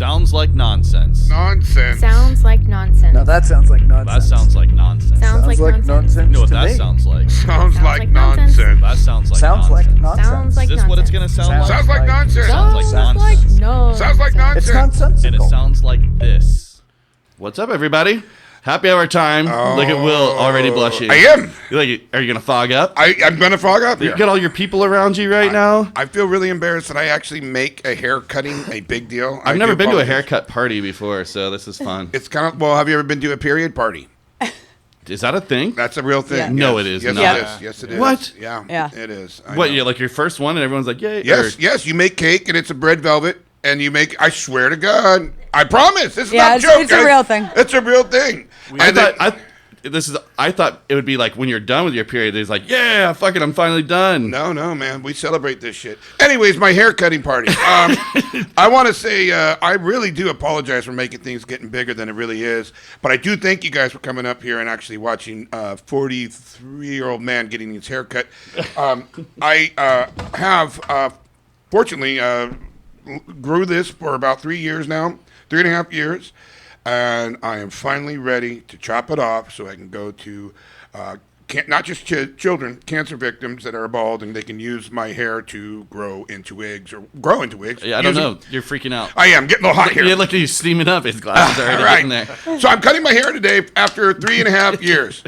Sounds like nonsense. Nonsense. Sounds like nonsense. Now that sounds like nonsense. That sounds like nonsense. Sounds like nonsense. You know what to that me. sounds like? Sounds like like nonsense. nonsense. That sounds like Sounds nonsense. like nonsense. Sounds like Is this what it's nonsense. gonna sound like? Sounds like nonsense. Sounds like nonsense. No. Sounds like nonsense. It's nonsensical. And it sounds like this. What's up, everybody? Happy hour time. Look at Will already blushing. I am. Are you gonna fog up? I'm going to fog up You here. got all your people around you right now. I feel really embarrassed that I actually make a hair cutting a big deal. I've never been to a haircut party before, so this is fun. It's kind of, well, have you ever been to a period party? Is that a thing? That's a real thing. Yeah. No, it is Yes, not. it is. Yes, it is. What? Yeah. Yeah. It is. I What? know. You like your first one, and everyone's like, "Yay!" Yes, Or- yes. You make cake, and it's a bread velvet, and you make. I swear to God, I promise. This is Yeah, not a it's- joke. it's a guys. real thing. It's a real thing. I thought it would be like when you're done with your period, it's like, yeah, fuck it, I'm finally done. No, man. We celebrate this shit. Anyways, my hair cutting party. I want to say I really do apologize for making things getting bigger than it really is. But I do thank you guys for coming up here and actually watching a 43-year-old man getting his hair cut. I have, fortunately, grew this for about 3 years now, 3.5 years. And I am finally ready to chop it off so I can go to not just children, cancer victims that are bald, and they can use my hair to grow into wigs. Yeah, I don't know. You're freaking out. I am getting a little hot here. Yeah, look, he's steaming up. His glasses are already Right. getting there. So I'm cutting my hair today after 3.5 years.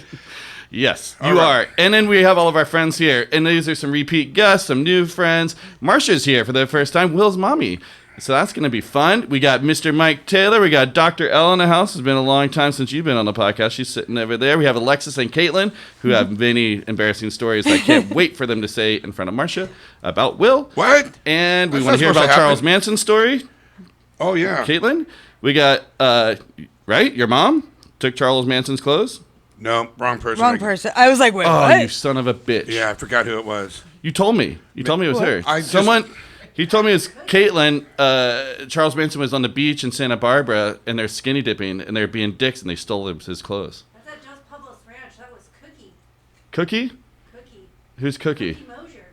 Yes, All you right. are. And then we have all of our friends here. And these are some repeat guests, some new friends. Marsha's here for the first time. Will's mommy. So that's going to be fun. We got Mr. Mike Taylor. We got Dr. L in the house. It's been a long time since you've been on the podcast. She's sitting over there. We have Alexis and Caitlin, who have many embarrassing stories I can't wait for them to say in front of Marsha about Will. What? And we That's want to hear not supposed about to Charles happen. Manson's story. Oh, yeah. Caitlin, we got, right? Your mom took Charles Manson's clothes? No, wrong person. Wrong person. I was like, wait, Oh, what? you son of a bitch. Yeah, I forgot who it was. You told me. You told me it was her. I just- He told me it was Caitlin. Charles Manson was on the beach in Santa Barbara, and they're skinny dipping, and they're being dicks, and they stole his clothes. That's at Dos Pueblos Ranch. That was Cookie. Cookie? Cookie. Who's Cookie? Cookie Mosier.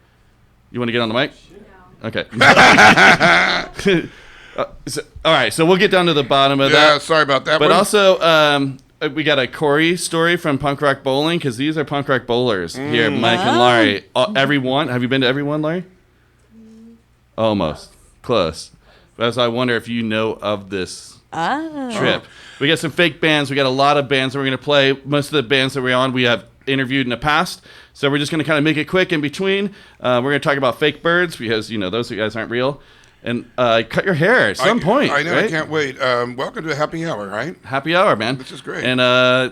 You want to get on the mic? No. Okay. All right, so we'll get down to the bottom of Yeah, that. sorry about that. But one. also, we got a Corey story from Punk Rock Bowling, because these are punk rock bowlers here, Mike and Larry. Everyone, have you been to everyone, Larry? Almost. Close. But so I wonder if you know of this trip. We got some fake bands. We got a lot of bands that we're going to play. Most of the bands that we're on, we have interviewed in the past. So we're just going to kind of make it quick in between. We're going to talk about fake birds because, those guys aren't real. And cut your hair at some point. I know. right? I can't wait. Welcome to Happy Hour, right? Happy hour, man. This is great. And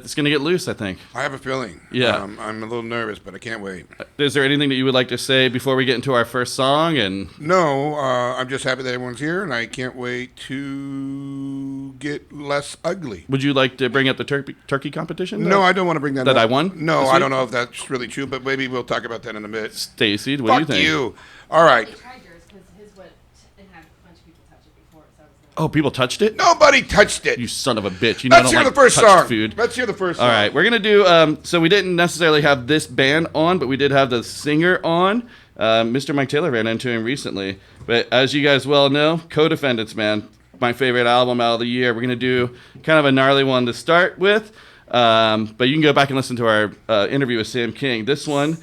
it's going to get loose, I think. I have a feeling. Yeah. I'm a little nervous, but I can't wait. Is there anything that you would like to say before we get into our first song? And No, I'm just happy that everyone's here, and I can't wait to get less ugly. would you like to bring up the turkey competition? No, I don't want to bring that That up. I won No, this I week? don't know if that's really true, but maybe we'll talk about that in a bit. Stacy, what Fuck do you think? you. All right. Tried yours because his went and had a bunch of people touch it before. So I was Oh, people touched it? Nobody touched it. You son of a bitch. You know I Let's don't hear like the first touched song. food. Let's hear the first All song. right, we're going to do, so we didn't necessarily have this band on, but we did have the singer on. Mr. Mike Taylor ran into him recently. But as you guys well know, Co-Defendants, man, my favorite album out of the year. We're going to do kind of a gnarly one to start with. But you can go back and listen to our interview with Sam King. This one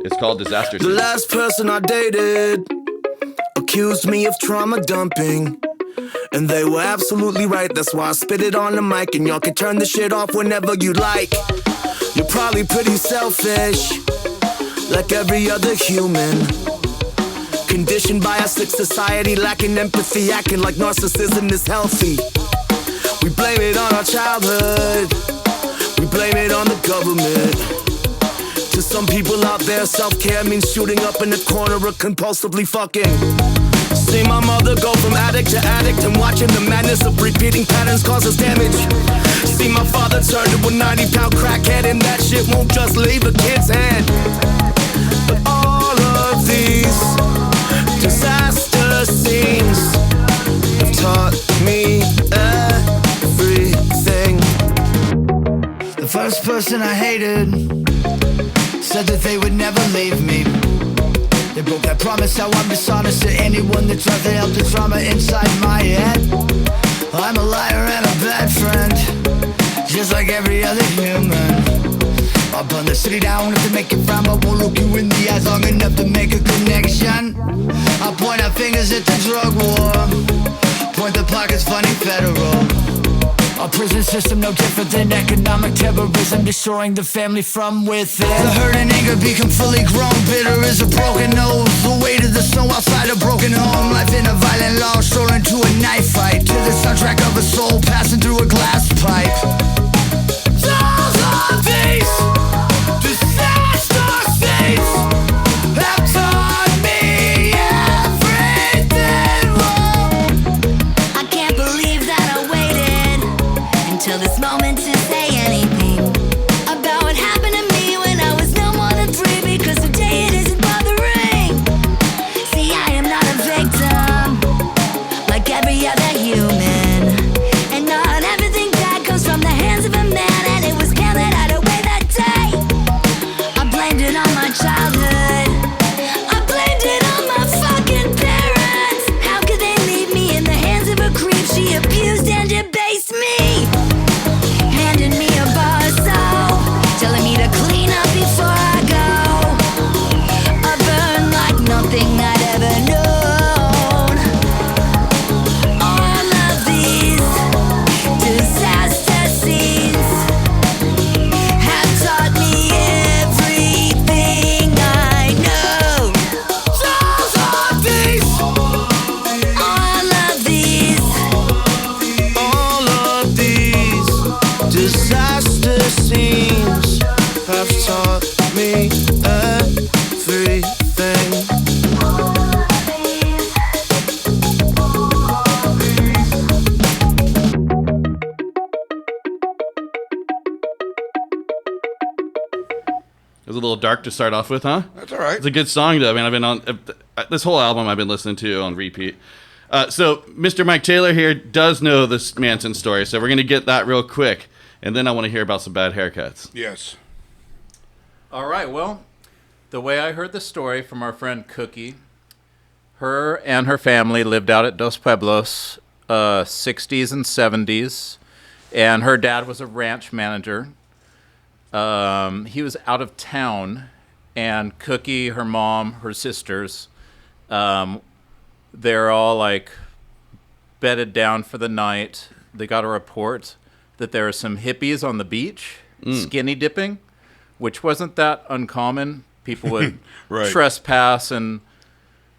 is called Disaster The Scene. last person I dated accused me of trauma dumping. And they were absolutely right. That's why I spit it on the mic. And y'all can turn the shit off whenever you like. You're probably pretty selfish, like every other human. Conditioned by a sick society, lacking empathy, acting like narcissism is healthy. We blame it on our childhood. We blame it on the government. To some people out there, self-care means shooting up in the corner or compulsively fucking. See my mother go from addict to addict, and watching the madness of repeating patterns causes damage. See my father turn to a 90-pound crackhead, and that shit won't just leave a kid's hand. But all of these disaster scenes have taught me everything. The first person I hated said that they would never leave me. They broke that promise, how I'm dishonest to anyone that tries to help the trauma inside my head. I'm a liar and a bad friend, just like every other human. I'll burn the city down if to make it frown, but won't look you in the eyes long enough to make a connection. I'll point our fingers at the drug war, point the pockets funny federal. Our prison system no different than economic terrorism, destroying the family from within. The hurt and anger become fully grown, bitter as a broken nose. The weight of the snow outside a broken home, life in a violent law, strolling to a knife fight, to the soundtrack of a soul passing through a glass pipe. Souls of these disaster scenes have taught me everything wrong. I can't believe that I waited until this moment to say anything about what happened to me when I was no more than 3, because today it isn't bothering. See, I am not a victim like every other human, and not everything bad comes from the hands of a man, and it was him that had a way that day. I blamed it on my childhood, I blamed it on my fucking parents. How could they leave me in the hands of a creep? She abused and debased me, handed me a bar of soap, telling me to clean up before I go. I burn like nothing I'd ever known. All of these disaster scenes have taught me everything I know. Souls of these, All of these all of these disaster scenes have taught me everything. It was a little dark to start off with, huh? That's all right. It's a good song, though. I mean, I've been on this whole album. I've been listening to on repeat. So, Mr. Mike Taylor here does know this Manson story, so we're gonna get that real quick, and then I want to hear about some bad haircuts. Yes. All right, well, the way I heard the story from our friend Cookie, her and her family lived out at Dos Pueblos, 60s and 70s, and her dad was a ranch manager. He was out of town, and Cookie, her mom, her sisters, they're all like bedded down for the night. They got a report that there are some hippies on the beach skinny dipping, which wasn't that uncommon. People would Right. trespass, and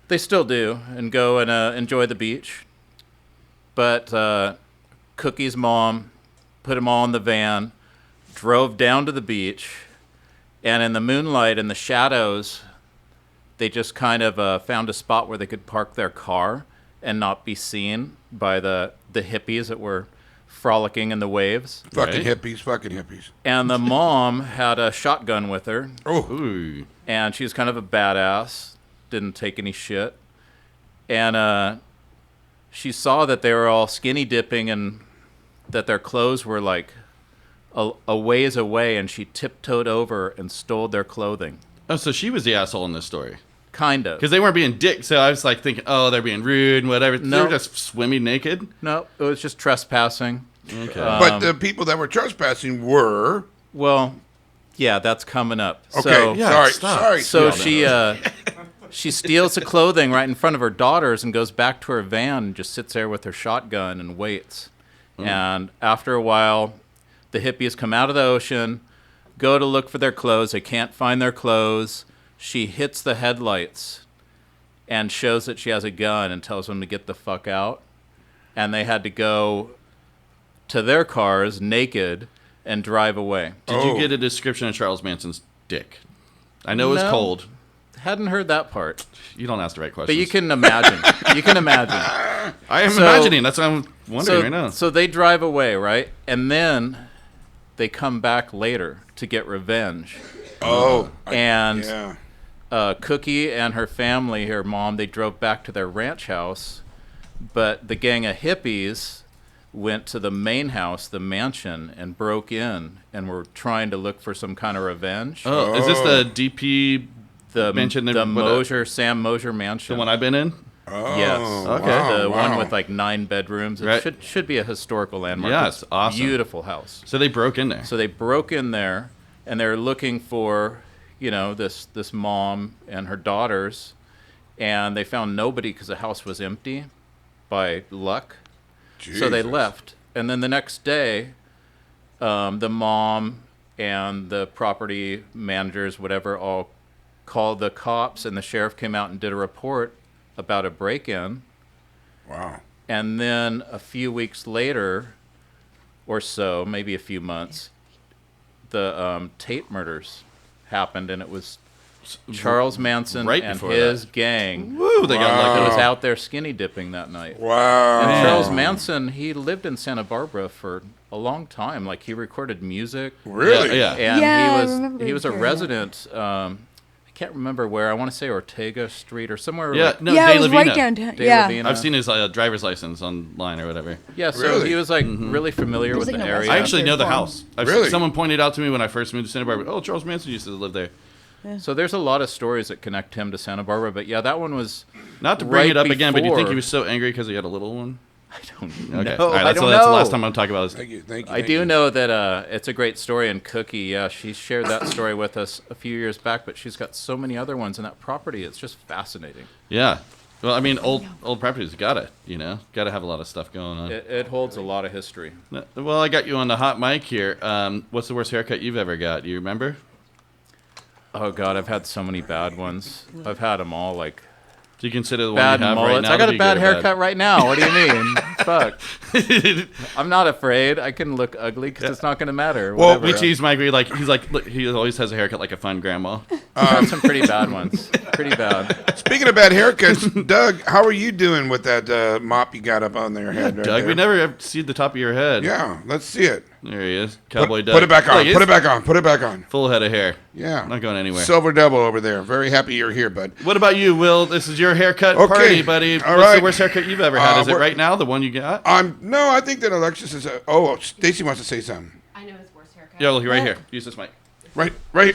they still do, and go and enjoy the beach. But Cookie's mom put them all in the van, drove down to the beach, and in the moonlight and the shadows, they just kind of found a spot where they could park their car and not be seen by the hippies that were frolicking in the waves. Fucking Right. hippies. Fucking hippies. And the mom had a shotgun with her, Oh. Ooh. and she was kind of a badass, didn't take any shit. And she saw that they were all skinny dipping and that their clothes were like a ways away, and she tiptoed over and stole their clothing. Oh, so she was the asshole in this story. Kind of. Because they weren't being dicks, so I was like thinking, oh, they're being rude and whatever. They No. were just swimming naked. No, it was just trespassing. Okay. But the people that were trespassing were. Well, yeah, that's coming up. Okay. So, Yeah, sorry. stop. Sorry. so Yeah, she steals the clothing right in front of her daughters and goes back to her van and just sits there with her shotgun and waits. And after a while, the hippies come out of the ocean, go to look for their clothes. They can't find their clothes. She hits the headlights and shows that she has a gun and tells them to get the fuck out. And they had to go to their cars naked and drive away. Did Oh. you get a description of Charles Manson's dick? I know it was No. cold. Hadn't heard that part. You don't ask the right questions. But you can imagine. You can imagine. I am So- imagining. That's what I'm wondering right now. So they drive away, right? And then they come back later to get revenge. Oh. And Yeah. Cookie and her family, her mom, they drove back to their ranch house. But the gang of hippies went to the main house, the mansion, and broke in and were trying to look for some kind of revenge. Oh, is this the DP the mansion? the Mosier, Sam Mosier mansion. the one I've been in? Oh, Yes. Okay. The wow. one with like 9 bedrooms. It Right. should be a historical landmark. Yeah, it's awesome. Beautiful house. So they broke in there. So they broke in there, and they're looking for, this mom and her daughters, and they found nobody because the house was empty, by luck. So they Jesus. left, and then the next day, the mom and the property managers, whatever, all called the cops, and the sheriff came out and did a report about a break-in. Wow. And then a few weeks later, or so, maybe a few months, the Tate murders happened, and it was Charles Manson right and before his that. gang Woo, they got that lucky. was out there skinny dipping that night. Wow. And Charles Manson, he lived in Santa Barbara for a long time. Like, he recorded music. Really? Yeah. And Yeah, I he remember was a hearing that. resident. I can't remember where. I want to say Ortega Street or somewhere. Yeah, like no, yeah, De it was La right Vina. downtown. De Yeah. La Vina. I've seen his driver's license online or whatever. Yeah, so Really? he was like really familiar with like the no area. I actually know the Farm. house. Really? Someone pointed out to me when I first moved to Santa Barbara. Oh, Charles Manson used to live there. So there's a lot of stories that connect him to Santa Barbara, but yeah, that one was. Not to bring right it up again, but do you think before- he was so angry because he had a little one? I don't Okay. know. All right, I that's, don't that's the know. last time I'm talking about this. Thank you. Thank you. I thank do you. know that it's a great story, and Cookie, yeah, she shared that story with us a few years back, but she's got so many other ones in that property. It's just fascinating. Yeah. Well, I mean, old properties gotta have a lot of stuff going on. It holds a lot of history. Well, I got you on the hot mic here. What's the worst haircut you've ever got? Do you remember? Oh, God, I've had so many bad ones. I've had them all, like, Do you consider the one bad you have mullets. right now? I got to a be bad good or haircut right now. What do you mean? Fuck. I'm not afraid. I can look ugly because it's not going to matter. Well, Whatever. We tease Mike. He's like, look, he always has a haircut like a fun grandma. I've had some pretty bad ones. Pretty bad. Speaking of bad haircuts, Doug, how are you doing with that mop you got up on your head? Right Doug, there? we never have seen the top of your head. Yeah, let's see it. There he is, Put, Cowboy Doug. put it back on. Look, Put it he's back on. Put it back on. Full head of hair. Yeah. Not going anywhere. Silver double over there. Very happy you're here, bud. What about you, Will? This is your haircut Okay. party, buddy. All What's right. the worst haircut you've ever had? Is it we're- right now, the one you got? No, I think that Alexis is. Oh, Stacy wants to say something. I know his worst haircut. Yeah, look, right here. Use this mic. Right here.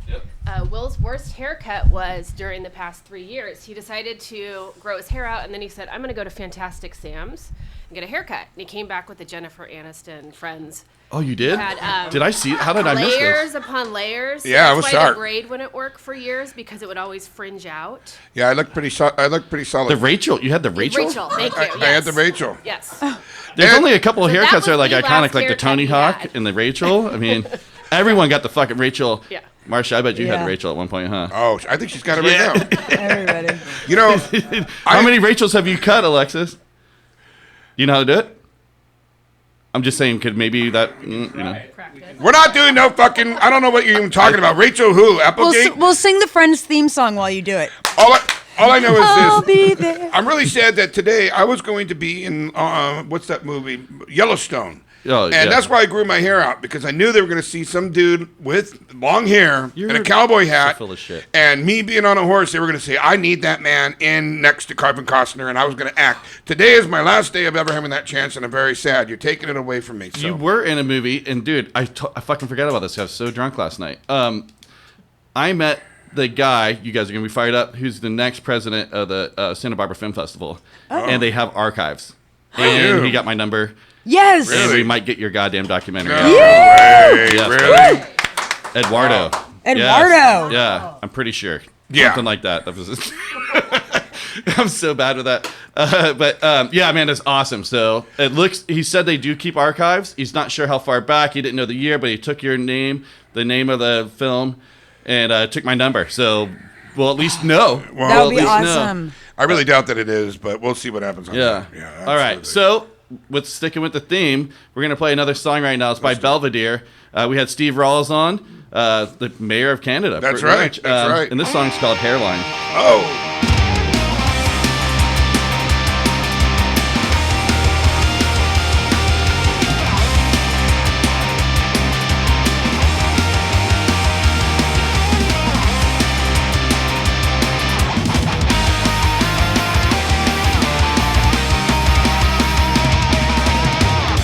Yep. Will's worst haircut was during the past 3 years. He decided to grow his hair out, and then he said, I'm going to go to Fantastic Sam's and get a haircut. And he came back with the Jennifer Aniston Friends. Oh, you did? Had, Did I see? How did I miss Layers this? upon layers. Yeah, That's it was why sharp. the braid wouldn't work for years because it would always fringe out. Yeah, I look pretty. I look pretty solid. The Rachel. You had the Rachel? Rachel, thank you. I had the Rachel. Yes. There's And- only a couple of So that haircuts was that are like the iconic, last like the Tony haircut Hawk he had. and the Rachel. I mean, everyone got the fucking Rachel. Yeah. Marsha, I bet you Yeah. had Rachel at one point, huh? Oh, I think she's got it right now. Everybody. You know, How many Rachels have you cut, Alexis? You know how to do it? I'm just saying, could maybe that, Practice. we're not doing no fucking. I don't know what you're even talking about. Rachel who? We'll, Applegate. we'll sing the Friends theme song while you do it. All I know I'll is this. be there. I'm really sad that today I was going to be in what's that movie? Yellowstone. Oh, and yeah. that's why I grew my hair out, because I knew they were going to see some dude with long hair and a You're cowboy hat. so full of shit. And me being on a horse, they were going to say, I need that man in next to Carvin Costner, and I was going to act. Today is my last day of ever having that chance, and I'm very sad. You're taking it away from me. So. You were in a movie, and dude, I fucking forgot about this. I was so drunk last night. I met the guy, you guys are going to be fired up, who's the next president of the Santa Barbara Film Festival. And they have archives. And do? he got my number. Yes. And we might get your goddamn documentary. No out. way, Yes. really? Eduardo. Eduardo. Yes. Yeah, I'm pretty sure. Yeah. Something like that. That was I'm so bad with that. Yeah, man, it's awesome. So it looks, he said they do keep archives. He's not sure how far back. He didn't know the year, but he took your name, the name of the film, and took my number. So we'll at least know. Well, That would be We'll at least know. awesome. I really doubt that it is, but we'll see what happens on Yeah. that. Yeah. All right. absolutely. So, with sticking with the theme, we're gonna play another song right now. It's by Belvedere. We had Steve Rawls on, the mayor of Canada. That's pretty right, much. that's right. And this song's called Hairline. Oh.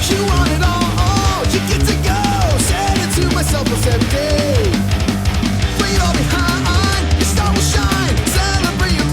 You want it all, you get to go. Said it to myself every day. Play it all behind, your star will shine. Celebrate your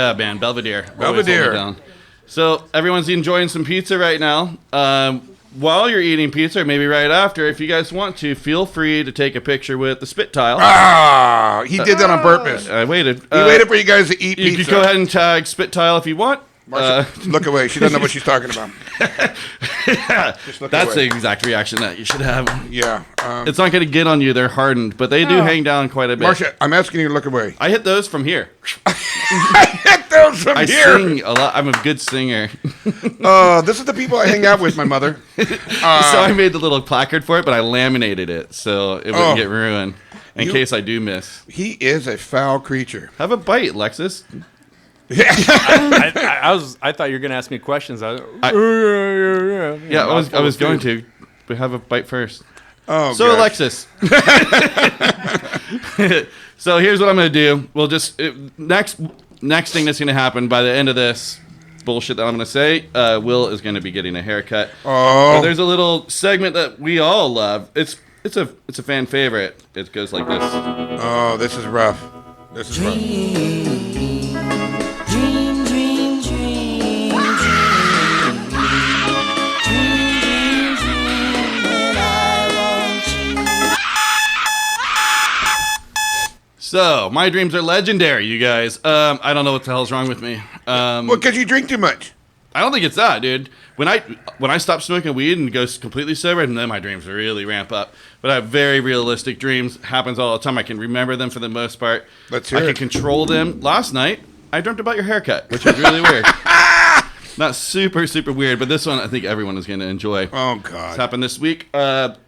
Yeah, man, Belvedere. Always Belvedere. hold it down. So everyone's enjoying some pizza right now. While you're eating pizza, or maybe right after, if you guys want to, feel free to take a picture with the spit tile. Ah, he did that on purpose. I waited. He waited for you guys to eat You pizza. could go ahead and tag spit tile if you want. Marcia, look away. She doesn't know what she's talking about. Just look That's the away. exact reaction that you should have. Yeah. It's not going to get on you. They're hardened, but they do Oh. hang down quite a bit. Marcia, I'm asking you to look away. I hit those from here. Get those from I here. sing a lot. I'm a good singer. This is the people I hang out with, my mother. So I made the little placard for it, but I laminated it so it wouldn't Oh. get ruined in You- case I do miss. He is a foul creature. Have a bite, Lexus. I thought you were gonna ask me questions. Yeah, I was going to, but have a bite first. Oh, So gosh. Alexis. So here's what I'm gonna do. We'll just next thing that's gonna happen by the end of this bullshit that I'm gonna say. Will is gonna be getting a haircut. Oh. But there's a little segment that we all love. It's a fan favorite. It goes like this. Oh, this is rough. This is rough. So my dreams are legendary, you guys. I don't know what the hell's wrong with me. Well, because you drink too much. I don't think it's that, dude. When I stop smoking weed and go completely sober, and then my dreams really ramp up. But I have very realistic dreams. Happens all the time. I can remember them for the most part. Let's I hear can it. control them. Last night, I dreamt about your haircut, which is really weird. Not super, super weird, but this one I think everyone is going to enjoy. Oh, It's God. happened this week.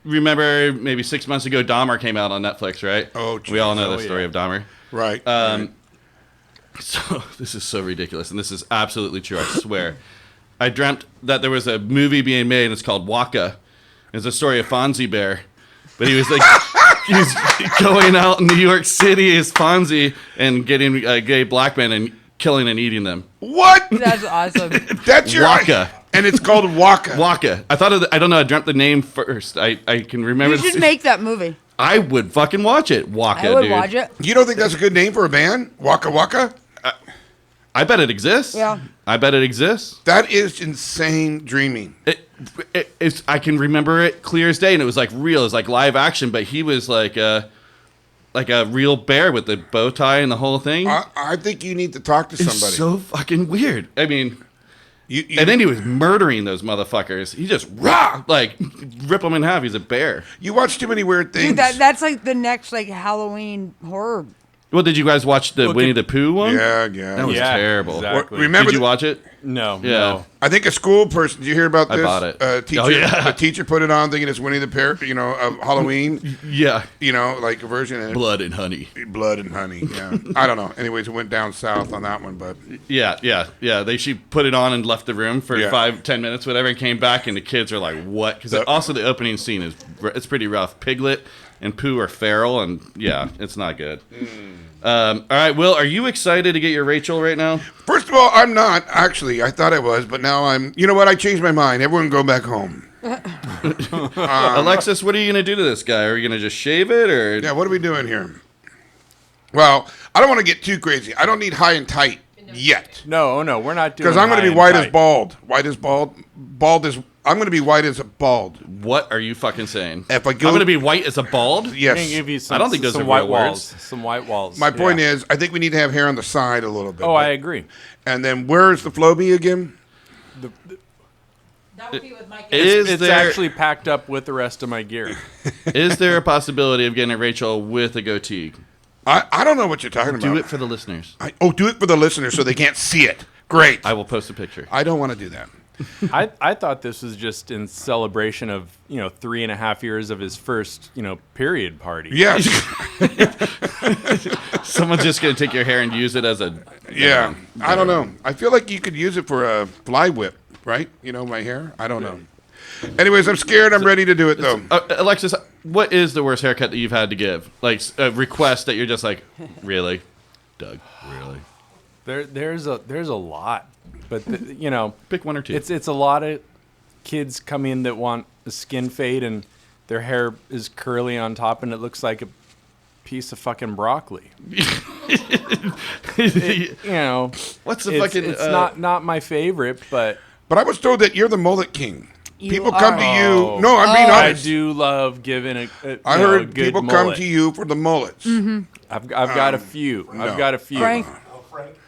Remember maybe 6 months ago, Dahmer came out on Netflix, right? Oh, we all geez. know Oh, the story yeah. of Dahmer. Right. So this is so ridiculous, and this is absolutely true. I swear. I dreamt that there was a movie being made, and it's called Waka. It's a story of Fonzie Bear, but he was like he was going out in New York City as Fonzie and getting gay black men and killing and eating them. What? That's awesome. That's your Waka. And it's called Waka. Waka. I thought of I don't know. I dreamt the name first. I can remember. You should make that movie. I would fucking watch it. Waka, I would dude. watch it. You don't think that's a good name for a band? Waka Waka? I bet it exists. Yeah. I bet it exists. That is insane dreaming. It's I can remember it clear as day, and it was like real. It was like live action, but he was like a real bear with the bow tie and the whole thing. I think you need to talk to somebody. It's so fucking weird. I mean, You- and then he was murdering those motherfuckers. He just like rip them in half. He's a bear. you watch too many weird things. Dude, that's like the next like Halloween horror. Well, did you guys watch the Winnie the Pooh one? yeah. That was Yeah, terrible. exactly. Remember Did you the- watch it? No. Yeah. No. I think a school person. Did you hear about I this? bought it. Teacher, Oh, yeah. A teacher put it on thinking it's Winnie the Pooh, of Halloween. Yeah. Like a version of Blood and honey. blood and honey. Yeah. I don't know. Anyways, it went down south on that one, but Yeah. She put it on and left the room for Yeah. 5-10 minutes, whatever, and came back, and the kids are like, "What?" Because also the opening scene it's pretty rough. Piglet and Pooh are feral, and yeah, it's not good. All right, Will, are you excited to get your Rachel right now? first of all, I'm not actually. I thought I was, but now I'm. You know what? I changed my mind. Everyone go back home. Alexis, what are you gonna do to this guy? Are you gonna just shave it, or Yeah. What are we doing here? Well, I don't want to get too crazy. I don't need high and tight yet. No, we're not doing. Because I'm going to high be and white as tight. bald. White as bald. Bald as. I'm going to be white as a bald. what are you fucking saying? If I go- I'm gonna be white as a bald. I'm gonna Yes. give you some, I don't think those some are white real walls. words. Some white walls. My point Yeah. is, I think we need to have hair on the side a little bit. Oh, I agree. And then where's the Floby again? That would be with Mike. Is It's there actually packed up with the rest of my gear. is there a possibility of getting a Rachel with a goatee? I don't know what you're talking about. Do it for the listeners. Do it for the listeners so they can't see it. Great. I will post a picture. I don't want to do that. I thought this was just in celebration of 3.5 years of his first period party. Yes. Someone's just gonna take your hair and use it as a Yeah. I don't know. I feel like you could use it for a fly whip, right? My hair. I don't know. Anyways, I'm scared. I'm ready to do it though. Alexis, what is the worst haircut that you've had to give? Like a request that you're just like, really, Doug, really? There's a lot, but Pick one or two. it's a lot of kids come in that want a skin fade and their hair is curly on top and it looks like a piece of fucking broccoli. You know, What's the it's, fucking? It's not my favorite, but But I was told that you're the mullet king. You People come to are. you. No, I'm being I honest. do love giving I you know, heard a good people mullet. come to you for the mullets. I've got a few. I've got a few. Frank.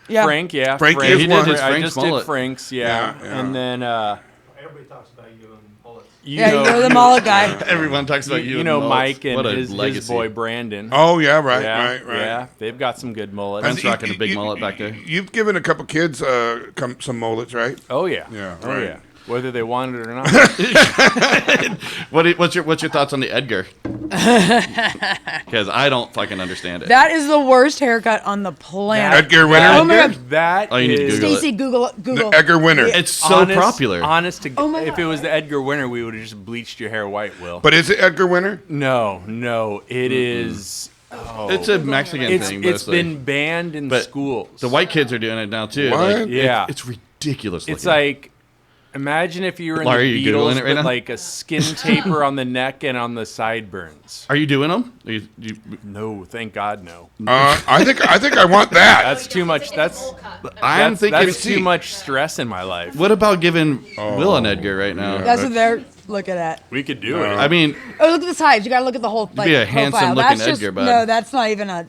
Yeah. Frank, yeah. Frank Frank. is He did one. his I Frank's just mullet. did Frank's, yeah. Yeah, yeah. And then Everybody talks about you and bullets. Yeah, you're the mullet guy. Everyone talks about you. you and know mullets. Mike and What a his legacy. boy Brandon. Oh yeah, right, yeah, right. Yeah, they've got some good mullets. Brent's rocking a big mullet back there. You've given a couple kids some mullets, right? Oh yeah. Yeah, Oh right. yeah. Whether they wanted it or not. What's your thoughts on the Edgar? Because I don't fucking understand it. That is the worst haircut on the planet. Edgar Winter. Oh my God. That Oh, you need to is- Google it. Stacy, Google. The Edgar Winter. It's so popular. Honest to Oh my if God. it was the Edgar Winter, we would have just bleached your hair white, Will. But is it Edgar Winter? No, it is. Oh, It's a Mexican it's thing. it's mostly. been banned in But schools. The white kids are doing it now too. What? Like, Yeah. it's ridiculous. It's looking. like, imagine if you were in Larry, the you Googling Beatles it right with now? like a skin taper on the neck and on the sideburns. Are you doing them? No, thank God, no. I think I want that. That's too much. It's a That's bowl cut. I'm thinking. that's too much stress in my life. What about giving Will and Edgar right now? That's what they're looking at. We could do it. I mean, Oh, look at the sides. You gotta look at the whole like, be a profile. handsome-looking That's just, Edgar, bud. No, that's not even a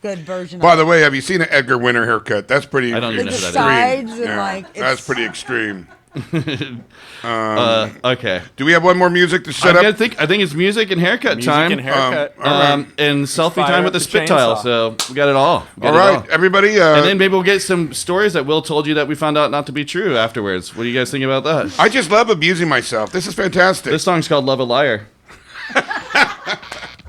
good version By of the way, have you seen an Edgar Winter haircut? That's pretty. I don't even it. know The who that is. sides and like it's, That's pretty extreme. Okay. Do we have one more music to set I up? think it's music and haircut Music time. and haircut. all right. And selfie Fire time up with the the spit tile. chainsaw. So we got it all. We got All it right, everybody. And then maybe we'll get some stories that Will told you that we found out not to be true afterwards. What do you guys think about that? I just love abusing myself. This is fantastic. This song's called Love a Liar.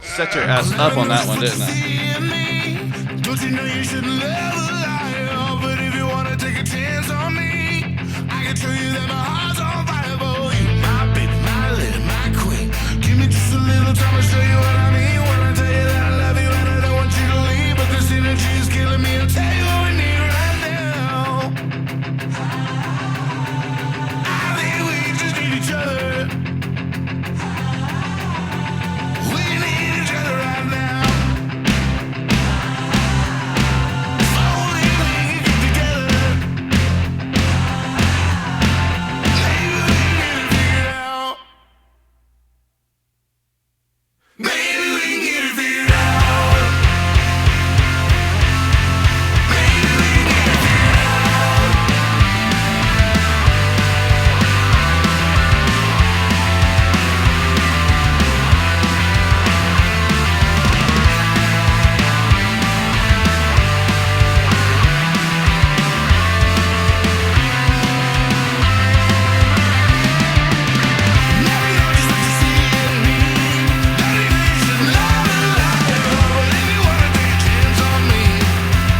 Set your ass up on that one, didn't I? Don't you know you shouldn't love a liar? But if you wanna take a chance on me, I can tell you that my heart's on fire for you. My baby, my lady, my queen. Give me just a little time to show you what I mean. When I tell you that I love you and I don't want you to leave, but this energy is killing me. I'll tell you what we need right now. I think we just need each other. We need each other right now. Only we can get together. Maybe we can get it figured out. Maybe we can get it figured out. Never know just what you see in me. Not even you should love a liar. But if you wanna take a chance on me,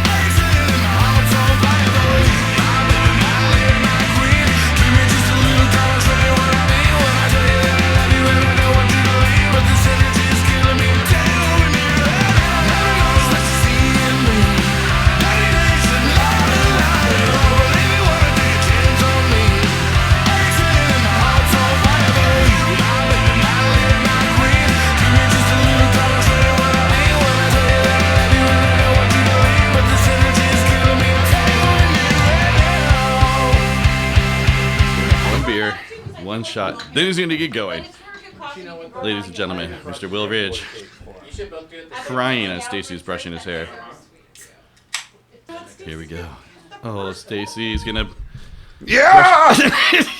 I can tell you that my heart's on fire for you. My baby, my lady, my queen. Give me just a little time, I'll show you what I mean. When I tell you that I love you and I don't want you to leave, but this energy is killing me. I'll tell you what we need right now. Never know just what you see in me. Not even you should love a liar. But if you wanna take a chance on me, I can tell you that my heart's on fire for you. My baby, my lady, my queen. Give me just a little time, I'll show you what I mean. When I tell you that I love you and I don't want you to leave, but this energy is killing me. I'll tell you what we need right now. One beer, one shot. Then he's going to get going. Ladies and gentlemen, Mr. Will Ridge crying as Stacy's brushing his hair. Here we go. Oh, Stacy's going to... Yeah.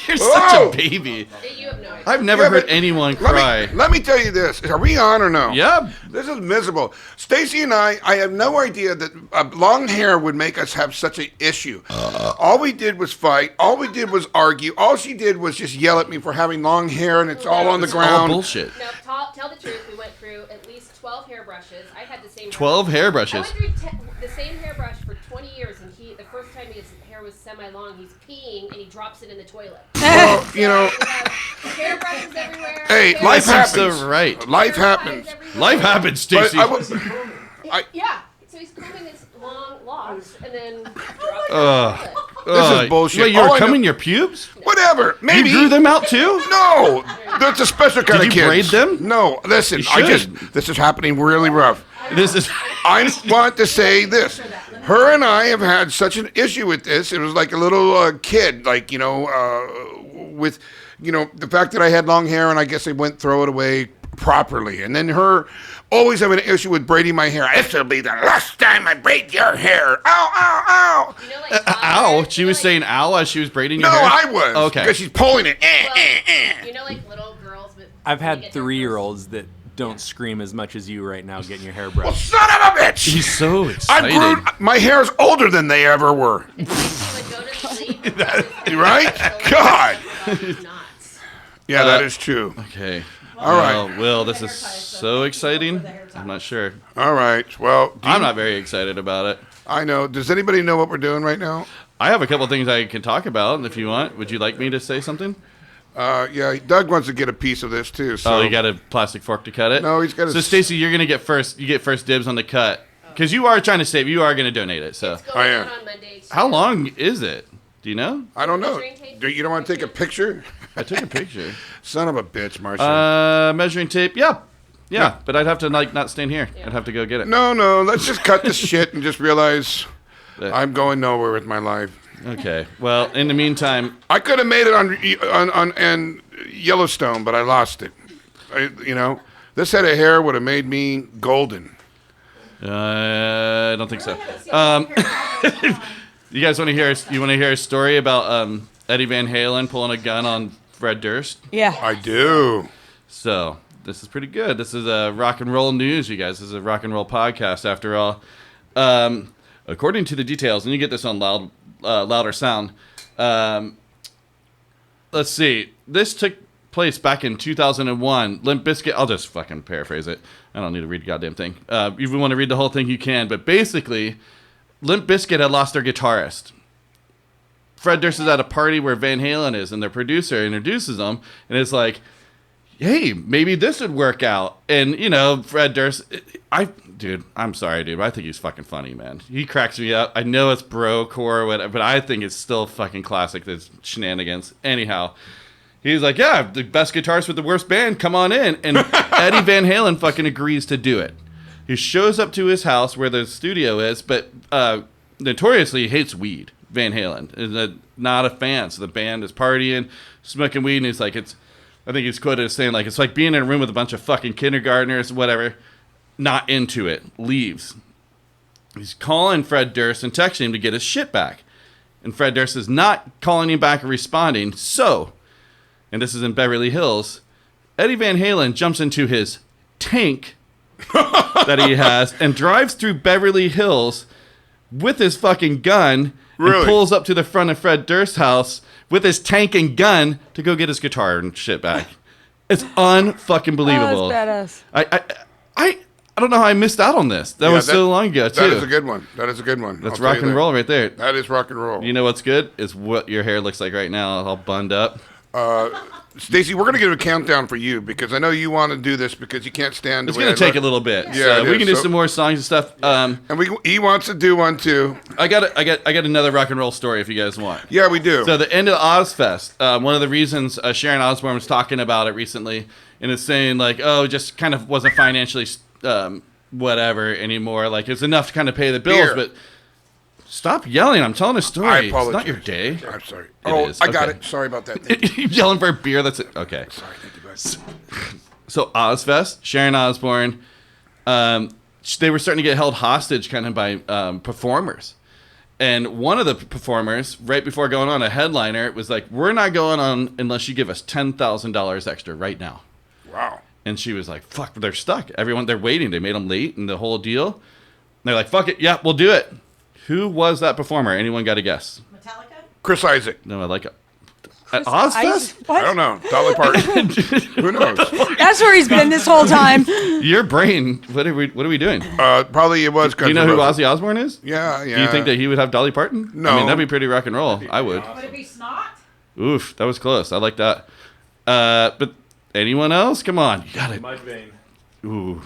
You're Whoa. such a baby. You have no idea. I've never Yeah, heard but anyone cry. Let me tell you this. Are we on or no? Yeah. This is miserable. Stacy and I have no idea that long hair would make us have such an issue. All we did was fight. All we did was argue. All she did was just yell at me for having long hair and it's all on the It's all ground. bullshit. No, tell the truth. We went through at least 12 hairbrushes. I had the same. 12 I hairbrushes. went through the same hairbrush for 20 years, and the first time his hair was semi-long, he's peeing and he drops it in the toilet. Well, you know, We have hairbrushes everywhere. hey, hair life That's happens. so right. Life ties happens. everywhere. Life happens, But Stacy. I was, Yeah. So he's combing his long locks and then dropping it in the Ugh. toilet. This is bullshit. Wait, you All were I know- combing your pubes? whatever. Maybe. You grew them out too? No, that's a special kind Did of you kids. braid them? No, listen. You I just should. this is happening really rough. This is. I want to say this. Her and I have had such an issue with this. It was like a little kid, like, with, the fact that I had long hair and I guess I wouldn't throw it away properly. And then her always having an issue with braiding my hair. This will be the last time I braid your hair. Ow, ow, ow. You know, like Ow. She was saying ow as she was braiding your No, hair? I was. Okay. Because she's pulling it. You know, like little girls with. I've they had get their 3-year-olds that don't scream as much as you right now getting your hair Well, brushed. son of a bitch. He's so I excited. grew. My hair's older than they ever were. first- would go to sleep. Right? God. Knots. Yeah, that is true. Okay. All right. Well, Will, this is so exciting. I'm not sure. All right. Well, I'm not very excited about it. I know. Does anybody know what we're doing right now? I have a couple things I can talk about if you want. Would you like me to say something? Yeah, Doug wants to get a piece of this too. So Oh, you got a plastic fork to cut it? No, he's got a So, Stacy, you're going to get first. You get first dibs on the cut. Because you are trying to save. You are going to donate it. So, I am. On Monday, too. how long is it? Do you know? I don't know. Measuring tape? You don't want to take a picture? I took a picture. Son of a bitch, Marcia. Measuring tape. Yeah. But I'd have to not stand here. I'd have to go get it. No, let's just cut this shit and just realize But- I'm going nowhere with my life. Okay. Well, in the meantime, I could have made it on Yellowstone, but I lost it. This head of hair would have made me golden. I don't think so. You guys want to hear? You want to hear a story about Eddie Van Halen pulling a gun on Fred Durst? Yeah. I do. So this is pretty good. This is rock and roll news, you guys. This is a rock and roll podcast, after all. According to the details, and you get this on louder sound. Let's see. This took place back in 2001. Limp Bizkit. I'll just fucking paraphrase it. I don't need to read the goddamn thing. If you want to read the whole thing, you can. But basically, Limp Bizkit had lost their guitarist. Fred Durst is at a party where Van Halen is, and their producer introduces them, and it's like, hey, maybe this would work out. And, Fred Durst, I'm sorry, dude, but I think he's fucking funny, man. He cracks me up. I know it's bro-core or whatever, but I think it's still fucking classic, this shenanigans. Anyhow, he's like, yeah, the best guitarist with the worst band, come on in. And Eddie Van Halen fucking agrees to do it. He shows up to his house where the studio is, but notoriously hates weed. Van Halen is not a fan, so the band is partying, smoking weed, and he's like, I think he's quoted as saying, like, it's like being in a room with a bunch of fucking kindergartners, whatever, not into it, leaves. He's calling Fred Durst and texting him to get his shit back. And Fred Durst is not calling him back or responding, so, and this is in Beverly Hills, Eddie Van Halen jumps into his tank that he has and drives through Beverly Hills with his fucking gun Really? and pulls up to the front of Fred Durst's house with his tank and gun to go get his guitar and shit back. It's unfucking believable. Oh, that's I don't know how I missed out on this. That was so long ago, too. That is a good one. That's I'll rock tell you and that. roll right there. That is rock and roll. You know what's good? Is what your hair looks like right now, all bunned up. Stacey, we're going to give a countdown for you because I know you want to do this because you can't stand. It's the way going to I take a look. little bit. Yeah, So it we is. can do So- some more songs and stuff. And he wants to do one too. I got another rock and roll story if you guys want. Yeah, we do. So the end of Ozfest, one of the reasons Sharon Osbourne was talking about it recently, and it's saying like, oh, just kind of wasn't financially whatever anymore. Like it's enough to kind of pay the bills, Beer. but stop yelling. I'm telling a story. I It's apologize. not your day. I'm sorry. It is. I got Okay. it. Sorry about that. Thank you. You're yelling for a beer. That's it. Okay. Sorry, thank you guys. So Ozfest, Sharon Osbourne, they were starting to get held hostage kind of by performers. And one of the performers, right before going on, a headliner, was like, we're not going on unless you give us $10,000 extra right now. Wow. And she was like, fuck, they're stuck. They're waiting. They made them late and the whole deal. And they're like, fuck it. Yeah, we'll do it. Who was that performer? Anyone got a guess? Chris Isaac. No, I like it. At Ozfest? I don't know. Dolly Parton. Who knows? That's where he's been this whole time. Your brain. What are we doing? Probably it was. Do you know who Ozzy Osbourne is? Yeah. Do you think that he would have Dolly Parton? No. I mean, that'd be pretty rock and roll. I would. Would it be Snot? Oof, that was close. I like that. But anyone else? Come on. You got it. Mike Vane. Ooh.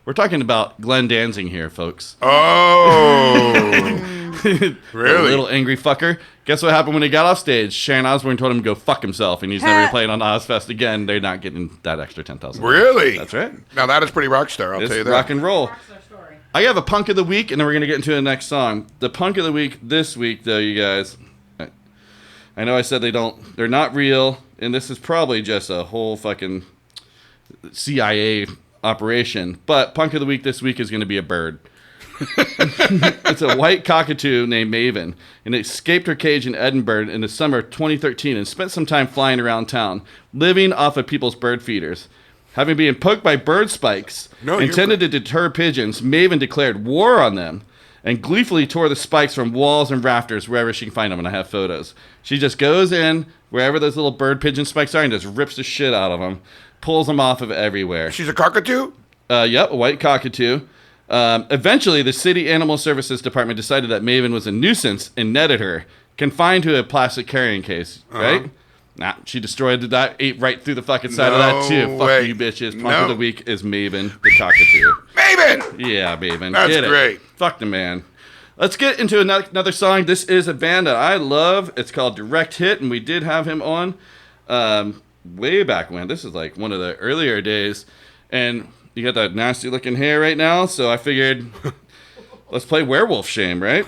We're talking about Glenn Danzig here, folks. Oh. Really? Little angry fucker. Guess what happened when he got off stage? Sharon Osbourne told him to go fuck himself, and he's never playing on Ozfest again. They're not getting that extra $10,000. Really? That's right. Now that is pretty rock star. I'll It's tell you that. rock and roll. I have a punk of the week, and then we're going to get into the next song. The punk of the week this week, though, you guys, I know I said they're not real, and this is probably just a whole fucking CIA operation, but punk of the week this week is going to be a bird. It's a white cockatoo named Maven, and it escaped her cage in Edinburgh in the summer of 2013 and spent some time flying around town, living off of people's bird feeders. Having been poked by bird spikes intended to deter pigeons, Maven declared war on them and gleefully tore the spikes from walls and rafters wherever she can find them, and I have photos. She just goes in wherever those little bird pigeon spikes are and just rips the shit out of them, pulls them off of everywhere. She's a cockatoo? Yep, a white cockatoo. Eventually, the city animal services department decided that Maven was a nuisance and netted her, confined to a plastic carrying case, right? Nah, she destroyed that, ate right through the fucking side of that too. Fuck you bitches. Punk of the week is Maven, the cockatoo. Maven! Yeah, Maven. That's Get it. great. Fuck the man. Let's get into another song. This is a band that I love. It's called Direct Hit, and we did have him on way back when. This is like one of the earlier days. And you got that nasty looking hair right now, so I figured let's play Werewolf Shame, right?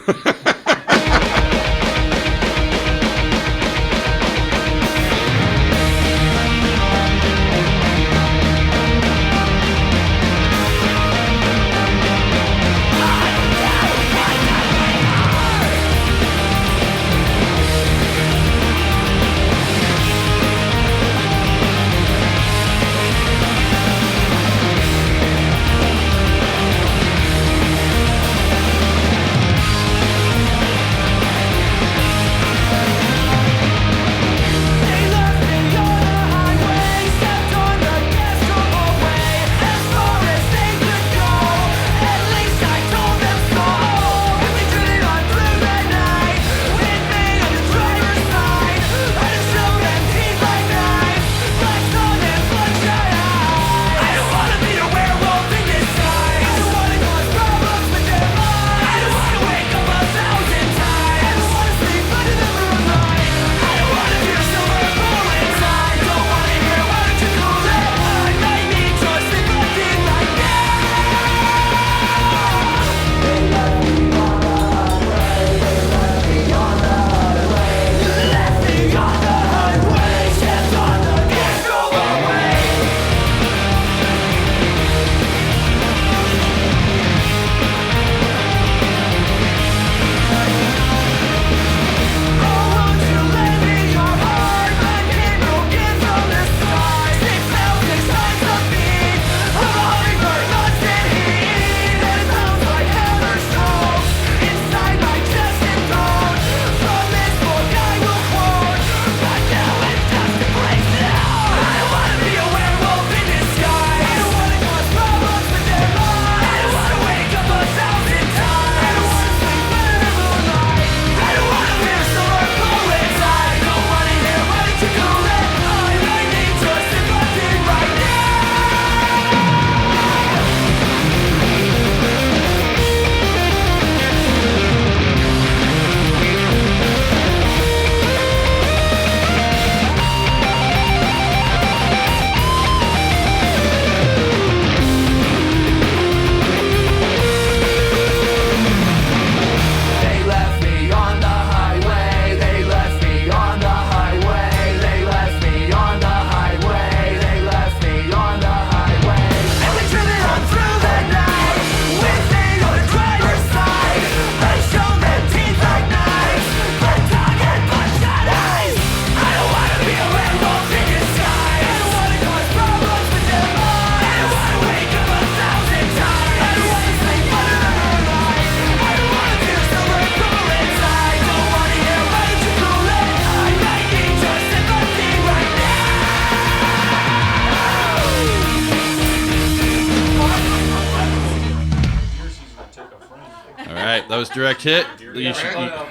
That was Direct Hit.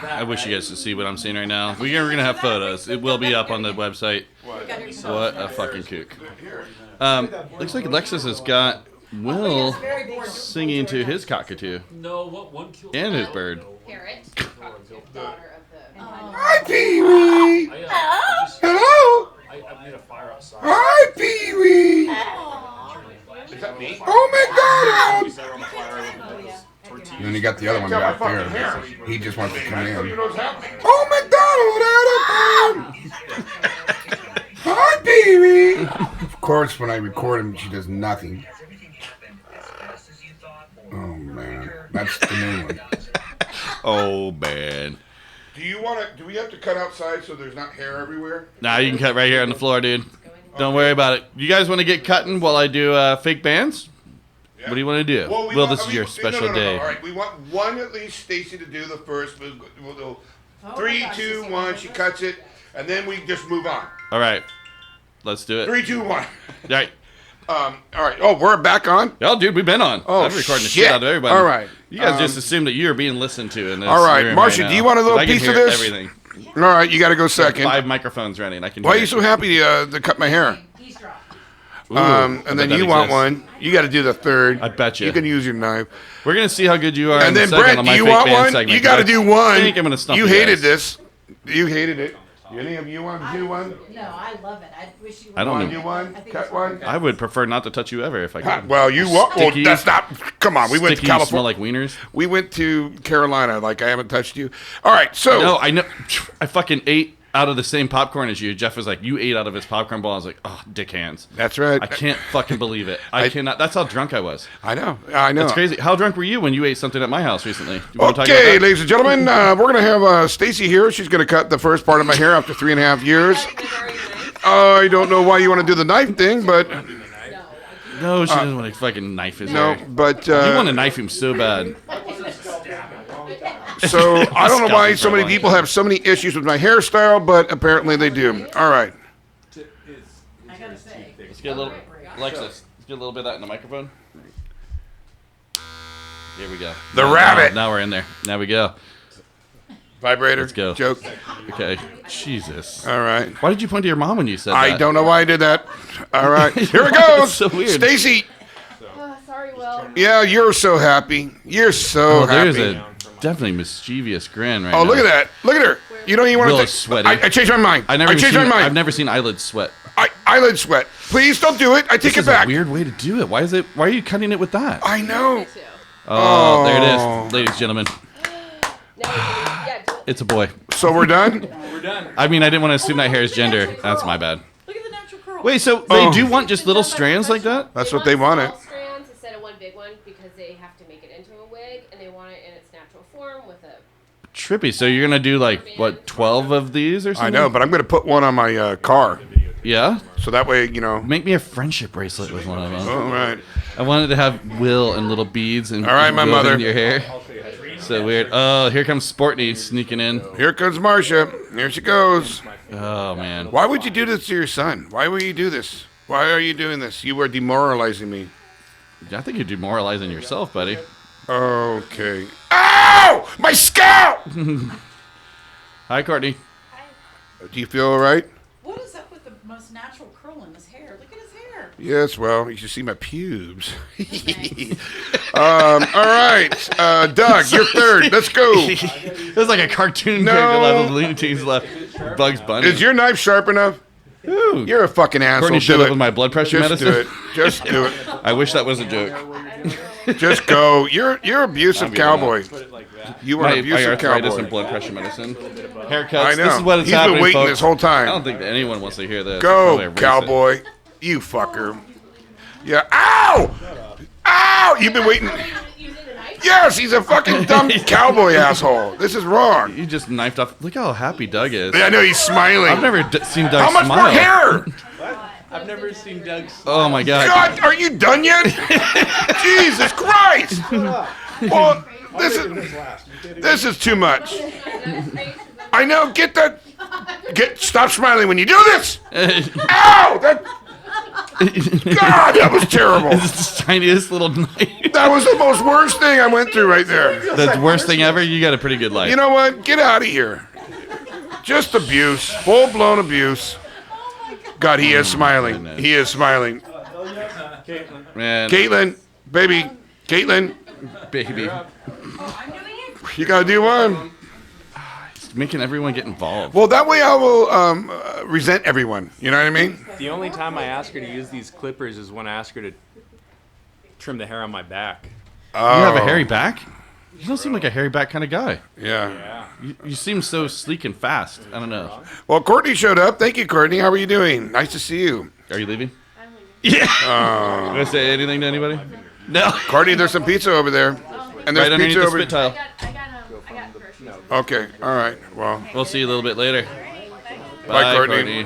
I wish you guys could see what I'm seeing right now. We're going to have photos. It will be up on the website. What a fucking kook. Looks like Alexis has got Will singing to his cockatoo. No, what one killed and his bird. Parrot. Hi, Pee-wee! Hello? I made a fire outside. Hi, Pee-wee! Is that me? Oh, my God! you got the other one Tell my back fucking there. hair. He just wants to come in. Oh, McDonald! Hi, baby. Of course, when I record him, she does nothing. Oh man, that's the new one. Oh man. Do you want to? Do we have to cut outside so there's not hair everywhere? Nah, you can cut right here on the floor, dude. Don't worry about it. You guys want to get cutting while I do fake bands? What do you want to do? Well, Will, this is your special no. day. All right, we want one at least Stacy to do the first. We'll do 3, 2, 1. She cuts it, and then we just move on. All right. Let's do it. 3, 2, 1. All right. All right. Oh, we're back on? Oh, dude, we've been on. Oh, I'm recording the shit. shit out of everybody. All right. You guys just assumed that you're being listened to in this All right. room Marcia, right do you now. want a little I can piece of hear this? everything. All right, you got to go second. 5 microphones running. I can Why are hear you it. so happy to cut my hair? Ooh, I and then bet you that want exists. one. You got to do the third. I bet you. You can use your knife. We're going to see how good you are in And the then second Brent, on do my you fake want band one? segment. You got to I do one. think I'm going to stump You you hated guys. this. You hated it. Any of you want to do one? No, I love it. I wish you I don't Want know. to do one? Cut one? I would prefer not to touch you ever if I could. Well, you what? Well, Sticky. that's not. Come on, we went to Sticky, you smell California. like wieners. We went to Carolina. Like I haven't touched you. All right, so No, I know. I fucking ate out of the same popcorn as you. Jeff was like, you ate out of his popcorn bowl. I was like, oh, dick hands. That's right. I can't fucking believe it. I cannot. That's how drunk I was. I know. I know. That's crazy. How drunk were you when you ate something at my house recently? You wanna talk about Okay, that? ladies and gentlemen, we're gonna have Stacy here. She's gonna cut the first part of my hair after 3.5 years. I don't know why you want to do the knife thing, but No, she doesn't want to fucking knife his no, hair. but You want to knife him so bad. so I don't know why Scalping so many for a people have so many issues with my hairstyle, but apparently they do. All right. Let's get a little, Alexis, let's get a little bit of that in the microphone. Here we go. The rabbit. Now we're in there. Now we go. Vibrator. Let's go. Joke. Okay. Jesus. All right. Why did you point to your mom when you said that? I don't know why I did that. All right. Here it goes. So weird. Stacy. Sorry, Will. Yeah, you're so happy. You're so Oh, happy. there's a definitely mischievous grin right Oh, now. look at that. Look at her. You don't even want Will to is sweaty. I changed my mind. I changed my mind. I've never seen eyelids sweat. Eyelid sweat. Please don't do it. I take This it is back. a weird way to do it. Why are you cutting it with that? I know. Oh, there it Oh. is, ladies and gentlemen. It's a boy. So we're done? We're done. I mean, I didn't want to assume that hair is gender. That's my bad. Look at the natural curl. Wait, so they do want just little strands like that? That's what they wanted. Small strands instead of one big one because they have to make it into a wig, and they want it in its natural form with a. Trippy. So you're gonna do like what, 12 of these or something? I know, but I'm going to put one on my car. Yeah. So that way, you know. Make me a friendship bracelet with one of them. All right. I wanted to have Will and little beads and All right, my woven mother. in your hair. So weird. Oh, here comes Sportney sneaking in. Here comes Marcia. Here she goes. Oh man. Why would you do this to your son? Why would you do this? Why are you doing this? You are demoralizing me. I think you're demoralizing yourself, buddy. Okay. Ow! My scalp! Hi, Courtney. Do you feel all right? What is up with the most natural curl in his hair? Look at his hair. Yes, well, you should see my pubes. All right. Doug, you're third. Let's go. It was like a cartoon No. character left with Looney Tunes left. Bugs Bunny. Is your knife sharp enough? Ooh. You're a fucking asshole. Courtney showed Do up it. with my blood pressure Just medicine. do it. Just do it. I wish that was a joke. Just go. You're abusive I'm giving cowboy. up. You are My an abusive arthritis cowboy. and blood pressure medicine. Haircuts. I know. This is what is He's been happening, waiting folks. this whole time. I don't think that anyone wants to hear this. Go, Probably erase it. cowboy. You fucker. Yeah. Ow! Ow! You've been waiting. Yes, he's a fucking dumb cowboy asshole. This is wrong. You just knifed off. Look how happy Doug is. Yeah, I know he's smiling. I've never seen Doug How much smile. more hair? I've never seen Doug. Oh my god. God, are you done yet? Jesus Christ! Well, this is too much. I know. Get that. Stop smiling when you do this. Ow! God, that was terrible. It's the tiniest little knife. That was the most worst thing I went through right there. The worst thing ever. You got a pretty good life. You know what? Get out of here. Just abuse. Full-blown abuse. God, he is smiling. He is smiling. Man. Caitlin, baby. Caitlin, Baby. you gotta do one. It's making everyone get involved. Well, that way I will resent everyone. You know what I mean? The only time I ask her to use these clippers is when I ask her to trim the hair on my back. You have a hairy back? You don't seem like a hairy back kind of guy. Yeah. You seem so sleek and fast. I don't know. Well, Courtney showed up. Thank you, Courtney. How are you doing? Nice to see you. Are you leaving? I'm leaving. Yeah. You want to say anything to anybody? No. Courtney, there's some pizza over there. And there's Right underneath pizza the over spit tile. I got groceries. Okay. All right. Well, We'll see you a little bit later. Bye, Courtney.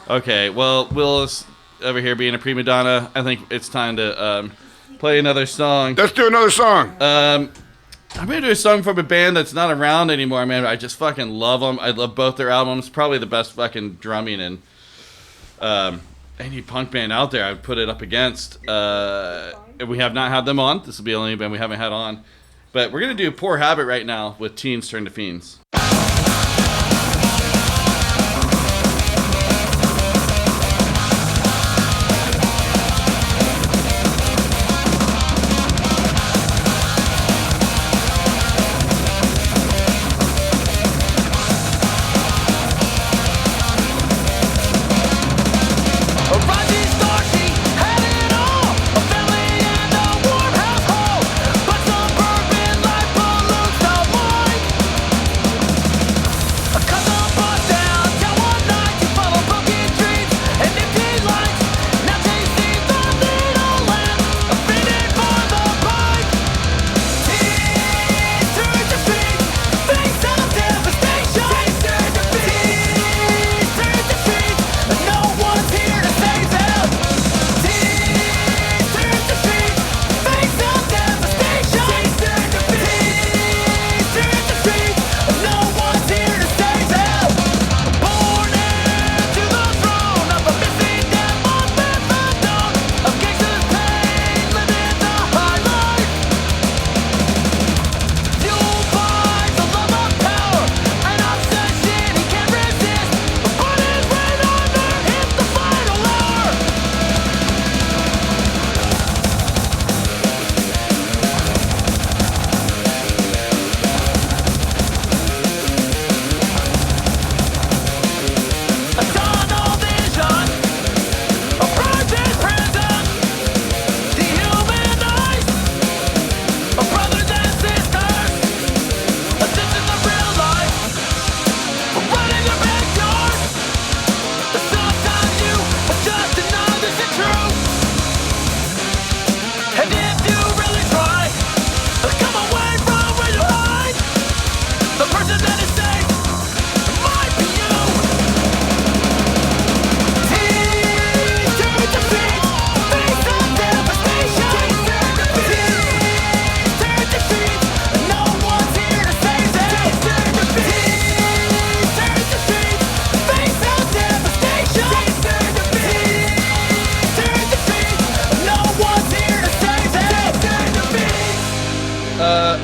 Okay, well, Will's over here being a prima donna. I think it's time to play another song. Let's do another song. I'm going to do a song from a band that's not around anymore, man. I just fucking love them. I love both their albums. Probably the best fucking drumming and any punk band out there. I would put it up against. We have not had them on. This will be the only band we haven't had on. But we're going to do Poor Habit right now with Teens Turn to Fiends.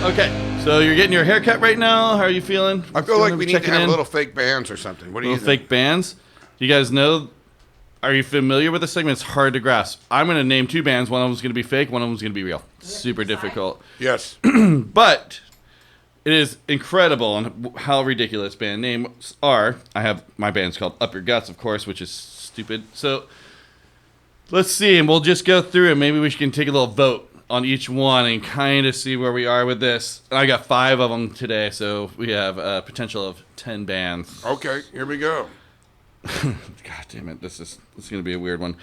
Okay, so you're getting your haircut right now. How are you feeling? I feel like we need to have little fake bands or something. What do you little think? fake bands? You guys know? Are you familiar with the segment? It's hard to grasp. I'm going to name two bands. One of them's going to be fake. One of them's going to be real. Super difficult. Yes. But it is incredible on how ridiculous band names are. I have my band's called Up Your Guts, of course, which is stupid. So let's see, and we'll just go through it. Maybe we can take a little vote on each one and kind of see where we are with this. And I got 5 of them today, so we have a potential of 10 bands. Okay, here we go. God damn it, this is going to be a weird one.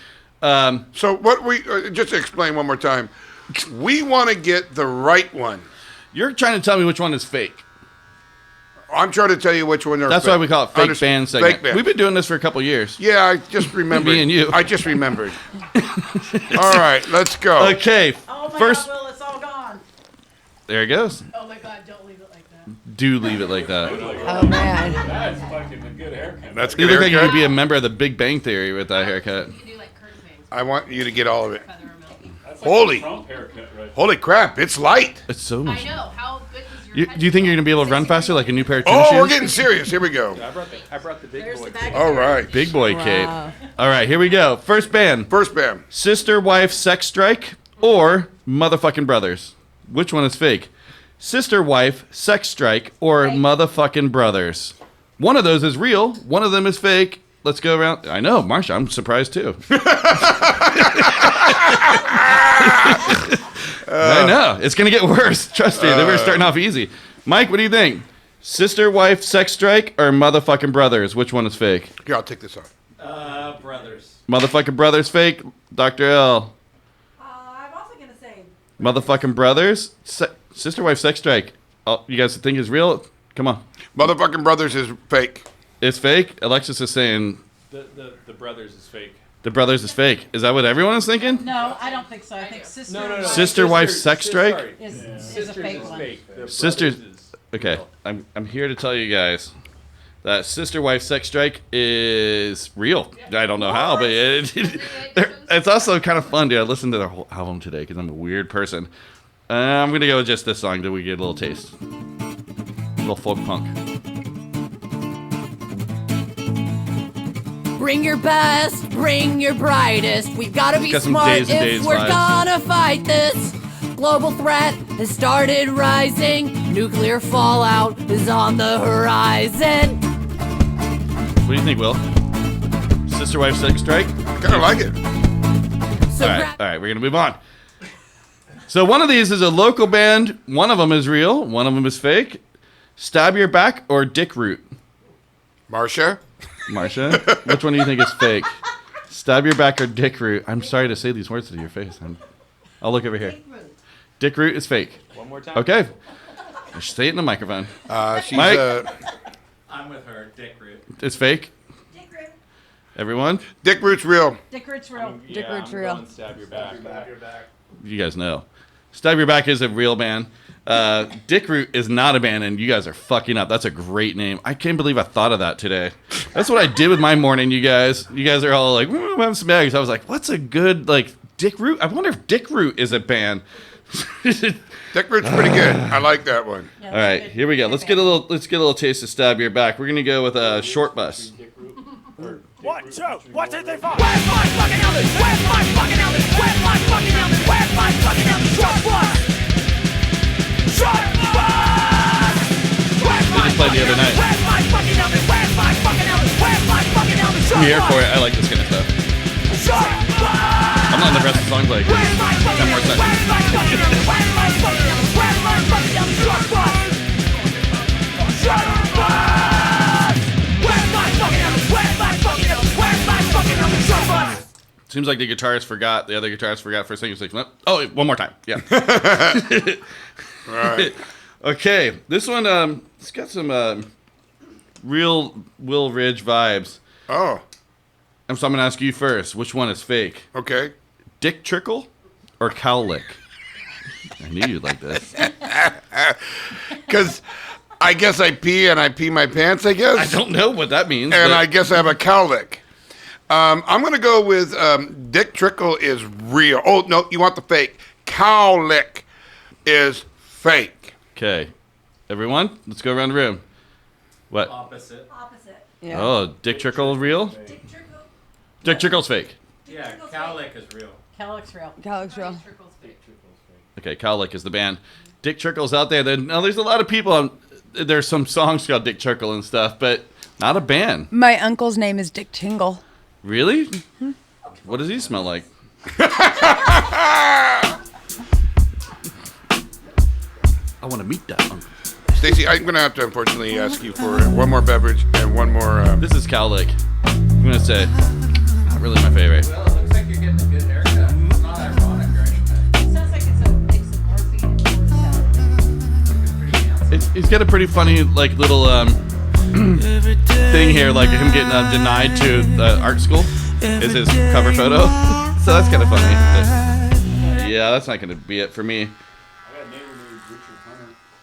So what we just to explain one more time, we want to get the right one. You're trying to tell me which one is fake. I'm trying to tell you which one are That's fake. why we call it fake band segment. Fake band. We've been doing this for a couple years. Yeah, I just remembered. Me and you. I just remembered. All right, let's go. Okay, Oh my first. God, Will, it's all gone. There it goes. Oh my God, don't leave it like that. Do leave it like that. Oh man. That's fucking a good haircut. That's You good look like you haircut. could be a member of the Big Bang Theory with that haircut. I want you to get all of it. That's like Holy. a Trump haircut right Holy crap, it's light. It's so much. I know. How good is your Do you think you're gonna be able to run faster like a new pair of tennis Oh, shoes? we're getting serious. Here we go. I brought the big boy. All right. Big boy cape. All right, here we go. First band. First band. Sister Wife Sex Strike or Motherfucking Brothers. Which one is fake? Sister Wife Sex Strike or Motherfucking Brothers. One of those is real. One of them is fake. Let's go around. I know, Marsha. I'm surprised too. I know. It's going to get worse. Trust me. They were starting off easy. Mike, what do you think? Sister, wife, sex strike, or motherfucking brothers? Which one is fake? Here, I'll take this off. Brothers. Motherfucking brothers fake? Dr. L. I'm also going to say Motherfucking brothers? Sister, wife, sex strike. Oh, you guys think is real? Come on. Motherfucking brothers is fake. It's fake? Alexis is saying The brothers is fake. the brothers is fake. Is that what everyone is thinking? no. I don't think so. I think sister. No. Sister, wife, sex strike? Is a Sisters fake is one. fake. The Sisters. brothers is Okay, real. I'm here to tell you guys that sister wife sex strike is real. I don't know how, but it's also kind of fun, dude. I listened to their whole album today because I'm a weird person. I'm gonna go with just this song till we get a little taste, a little folk punk. Bring your best, bring your brightest. We've got to be Got some smart Days and if Days we're vibes. gonna fight this. Global threat has started rising. Nuclear fallout is on the horizon. What do you think, Will? Sister wife sex strike? Kind of like it. So All right, we're gonna move on. So one of these is a local band. One of them is real. One of them is fake. Stab Your Back or Dick Root? Marsha? Marsha, which one do you think is fake? Stab Your Back or Dick Root? I'm sorry to say these words to your face. I'll look over here. Dick Root is fake. One more time. Okay. Say it in the microphone. She's Mike? I'm with her. Dick Root. It's fake. Everyone? Dick Root's real. Dick Root's real. Dick Root's I'm real. going Stab your back. You guys know. Stab Your Back is a real band. Dick Root is not a band, and you guys are fucking up. That's a great name. I can't believe I thought of that today. That's what I did with my morning, you guys. You guys are all like, I'm having some eggs. I was like, what's a good, like, Dick Root? I wonder if Dick Root is a band. Dick Root's pretty good. I like that one. All right, here we go. Let's get a little taste of Stab Your Back. We're gonna go with a Short Bus. 1, 2, 1, 2, 3, 4. Where's my fucking Elvis? Where's my fucking Elvis? Where's my fucking Elvis? Where's my fucking Elvis? Short bus! Short bus! Where's my Played the other night. Where's my fucking Elvis? Where's my fucking Elvis? Where's my fucking Elvis? I'm here for it. I like this kind of stuff. Short bus! I'm letting the rest of the song play. 10 more seconds. Where's my fucking Elvis? Where's my fucking Elvis? Where's my fucking Elvis? Short bus! Short bus! Where's my fucking Elvis? Where's my fucking Elvis? Where's my fucking Elvis? Short bus! Seems like the guitarist forgot. The other guitarist forgot for a second. He's like, oh, one more time. Yeah. Right. Okay, this one, it's got some real Will Ridge vibes. Oh. And so I'm going to ask you first. Which one is fake? Okay. Dick Trickle or Cow Lick? I knew you'd like this. Because I guess I pee and I pee my pants, I guess. I don't know what that means. And but- I guess I have a cowlick. I'm going to go with Dick Trickle is real. Oh, no, you want the fake. Cowlick is fake. Okay. Everyone, let's go around the room. What? Opposite. Yeah. Oh, Dick Trickle real? Dick Trickle's fake. Yeah, Cowlick is real. Calyx real. Calyx real. Okay, Cowlick is the band. Dick Trickle's out there. Now, there's a lot of people. There's some songs called Dick Trickle and stuff, but not a band. My uncle's name is Dick Tingle. Really? What does he smell like? I want to meet that uncle. Stacy, I'm going to have to unfortunately ask you for one more beverage and one more. This is Cowlick. I'm going to say, not really my favorite. Well, it looks like you're getting a good haircut. It's not ironic or anything. It sounds like it's a mix of morphine and He's got a pretty funny, like, little thing here, like him getting denied to art school is his cover photo. So that's kind of funny. But, yeah, that's not going to be it for me.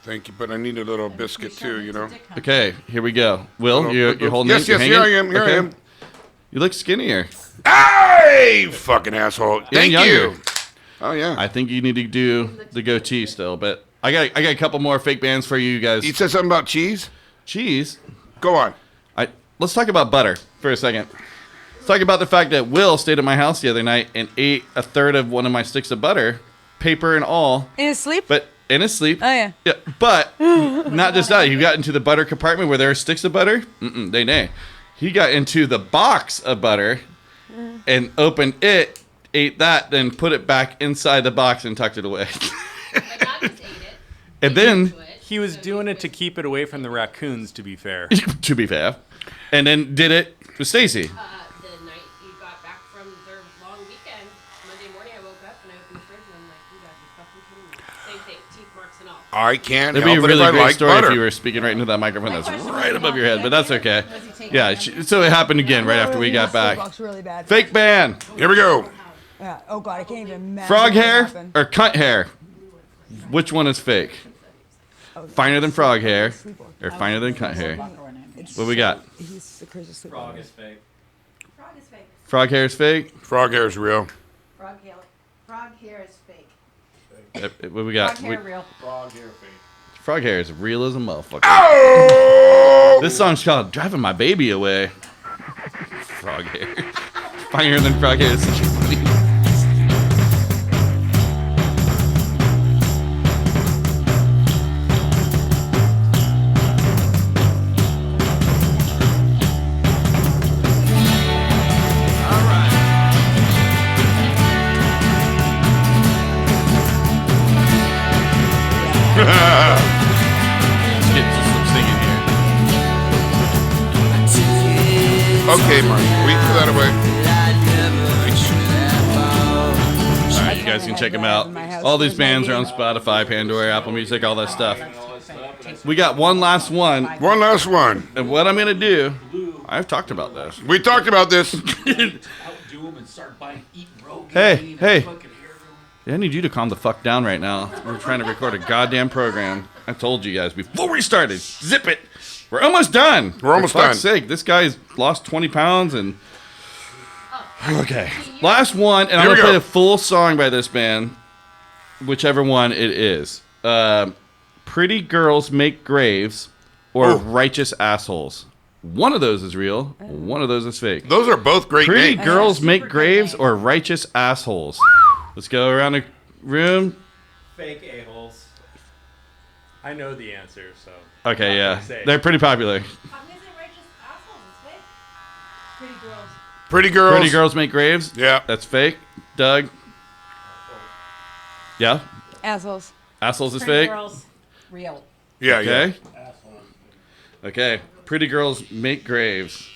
Thank you, but I need a little biscuit too, you know. Okay, here we go. Will, you're holding Yes, it? You're yes, hanging? here I am, here I am. You look skinnier. Hey, fucking asshole. And Thank younger. you. Oh, yeah. I think you need to do the goatee still, but I got a couple more fake bands for you guys. You said something about cheese? Cheese? Go on. Let's talk about butter for a second. Let's talk about the fact that Will stayed at my house the other night and ate a third of one of my sticks of butter, paper and all. In his sleep? But in his sleep. Oh, yeah. Yeah, but not just that. He got into the butter compartment where there are sticks of butter. Nay. He got into the box of butter and opened it ate that, then put it back inside the box and tucked it away. And then He was doing it to keep it away from the raccoons, to be fair. to be fair, and then did it with Stacy. The night you got back from their long weekend, Monday morning I woke up and I opened the fridge and I'm like, you guys are fucking kidding me. Same thing, teeth marks and all. I can't That'd be a help it really if I great like story butter. if you were speaking right into that microphone that's right above your head, but that's okay. Yeah, so it happened again right after we got back. Really bad. Fake ban. Here we go. Yeah. Oh God, I can't even imagine. Frog what hair happened. or cunt hair? Which one is fake? Finer than frog hair or finer than cunt hair? What we got? He's the craziest sleeper. Frog is fake. Frog is fake. Frog hair is fake? Frog hair is real. Frog hair is fake. What we got? Frog hair real. Frog hair fake. Frog hair is real as a motherfucker. Oh! This song's called Driving My Baby Away. Frog hair. Finer than frog hair is such a funny. Let's get to some singing here. Okay, Mark. We threw that away. All right, you guys can check them out. All these bands are on Spotify, Pandora, Apple Music, all that stuff. We got one last one. One last one. And what I'm going to do, I've talked about this. We talked about this. Hey. I need you to calm the fuck down right now. We're trying to record a goddamn program. I told you guys before we started. Zip it. We're almost done. We're almost For fuck's done. sake, this guy's lost 20 pounds and... Okay. Last one, and I'm Here going we to play go. the full song by this band, whichever one it is. Pretty Girls Make Graves or Oh. Righteous Assholes. One of those is real. One of those is fake. Those are both great Pretty names. Girls Make Graves or Righteous Assholes. Let's go around the room. Fake a-holes. I know the answer, so. Okay, I'm yeah. gonna say it. They're pretty popular. I'm gonna say righteous assholes is fake. Pretty girls. Pretty girls. Pretty Girls Make Graves? Yeah. That's fake. Doug? Yeah? Assholes. Assholes is Pretty fake? girls. Real. Yeah, Okay. yeah. Okay. Pretty Girls Make Graves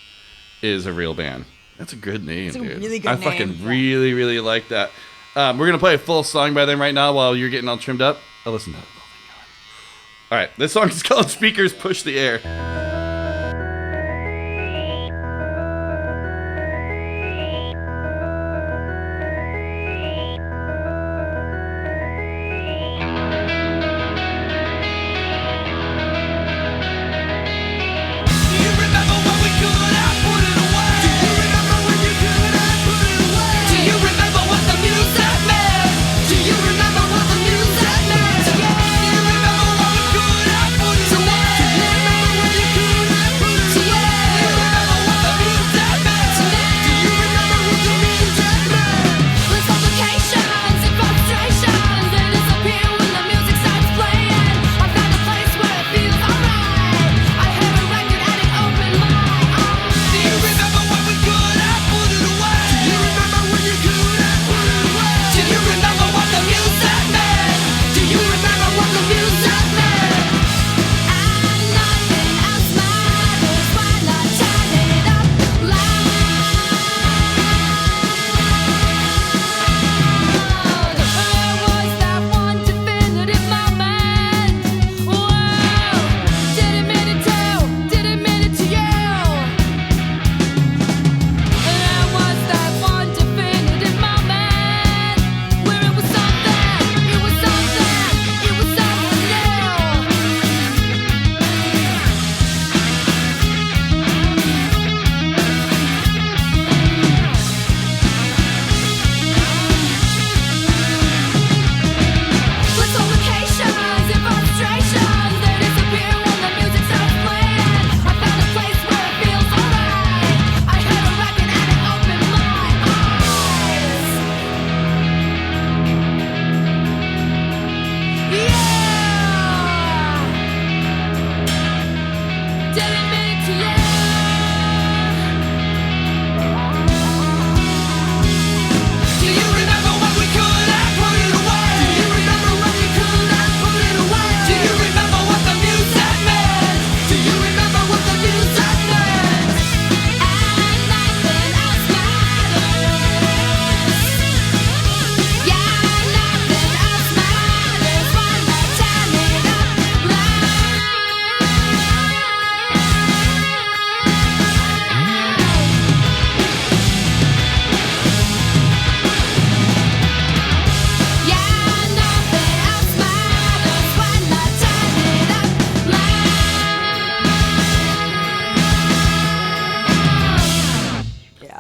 is a real band. That's a good name, It's a dude. really good I name. fucking really, really like that. We're going to play a full song by them right now while you're getting all trimmed up. Oh, listen to it. All right. This song is called Speakers Push the Air. Do you remember what the music meant?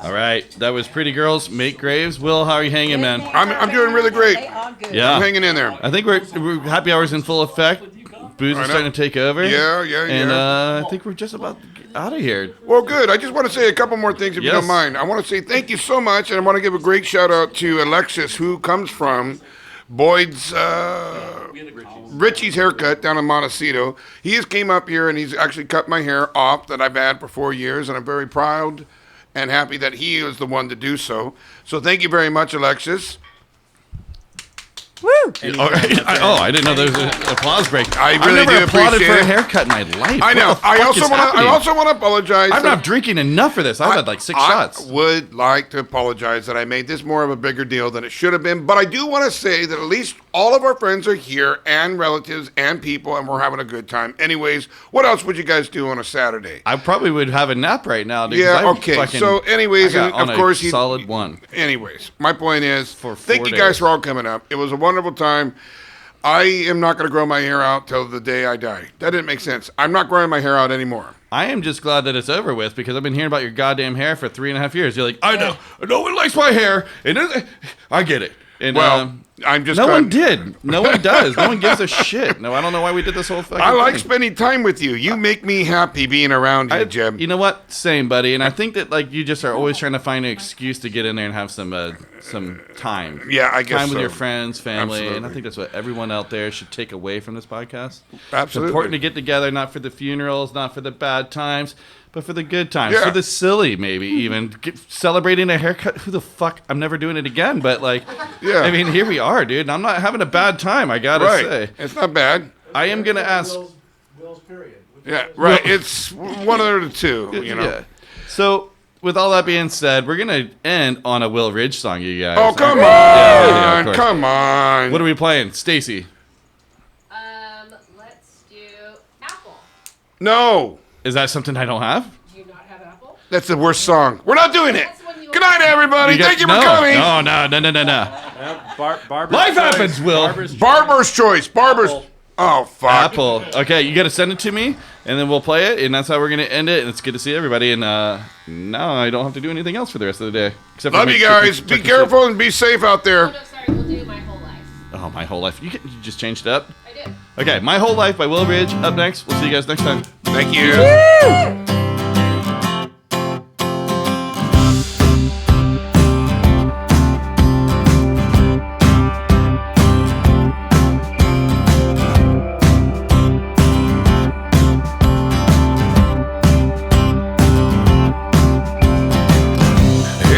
All right, that was Pretty Girls Make Graves. Will, how are you hanging, man? I'm doing really great. Yeah, I'm hanging in there. I think we're happy hour's in full effect. Booze is starting to take over. Yeah. And I think we're just about to get out of here. Well, good. I just want to say a couple more things, if you Yes. don't mind. I want to say thank you so much, and I want to give a great shout out to Alexis, who comes from Boyd's Richie's Haircut down in Montecito. He has came up here and he's actually cut my hair off that I've had for 4 years, and I'm very proud and happy that he is the one to do so. So thank you very much, Alexis. Woo! I didn't know there was an applause break. I really I've never do applauded appreciate for a it. haircut in my life. I know. What the fuck is happening? I also want to apologize. I'm not drinking enough for this. I've had like 6 shots. I would like to apologize that I made this more of a bigger deal than it should have been, but I do want to say that at least all of our friends are here and relatives and people, and we're having a good time. Anyways, what else would you guys do on a Saturday? I probably would have a nap right now. Dude, 'cause Yeah, I okay. fucking- So anyways, I and got on of course, a solid one. Anyways, my point is, For thank 4 you guys days. for all coming up. It was a wonderful time. I am not going to grow my hair out till the day I die. That didn't make sense. I'm not growing my hair out anymore. I am just glad that it's over with because I've been hearing about your goddamn hair for 3.5 years. You're like, I know, no one likes my hair, and I get it. And Well, I'm just no glad- one did. No one does. No one gives a shit. No, I don't know why we did this whole fucking I like thing. spending time with you. You make me happy being around you, Jeb. You know what? Same, buddy. And I think that like you just are always trying to find an excuse to get in there and have some time. Yeah, I guess time with so. your friends, family, and I Absolutely. think that's what everyone out there should take away from this podcast. Absolutely. It's important to get together, not for the funerals, not for the bad times, but for the good times, Yeah. for the silly, maybe even celebrating a haircut. Who the fuck? I'm never doing it again. But like, Yeah. I mean, here we are, dude. And I'm not having a bad time. I gotta Right. say, It's not bad. I am gonna ask. Will's period. Yeah, right. It's one of the two, you know. Yeah. So, with all that being said, we're gonna end on a Will Ridge song, you guys. Oh, come Yeah, on. of course. Come on. What are we playing, Stacy? Let's do Apple. No. Is that something I don't have? Do you not have Apple? That's the worst song. We're not doing it. Good night, everybody. Thank you for no, coming. No. Barber's Life choice. happens, Will. Barber's choice. Barber's. Oh, fuck. Apple. Okay, you got to send it to me, and then we'll play it, and that's how we're gonna end it. And it's good to see everybody. And now I don't have to do anything else for the rest of the day. Except for Love you guys. Be careful and be safe out there. Oh, no, sorry. We'll do My Whole Life. Oh, My Whole Life. You just changed it up. I did. Okay, My Whole Life by Will Ridge. Up next. We'll see you guys next time. Thank you.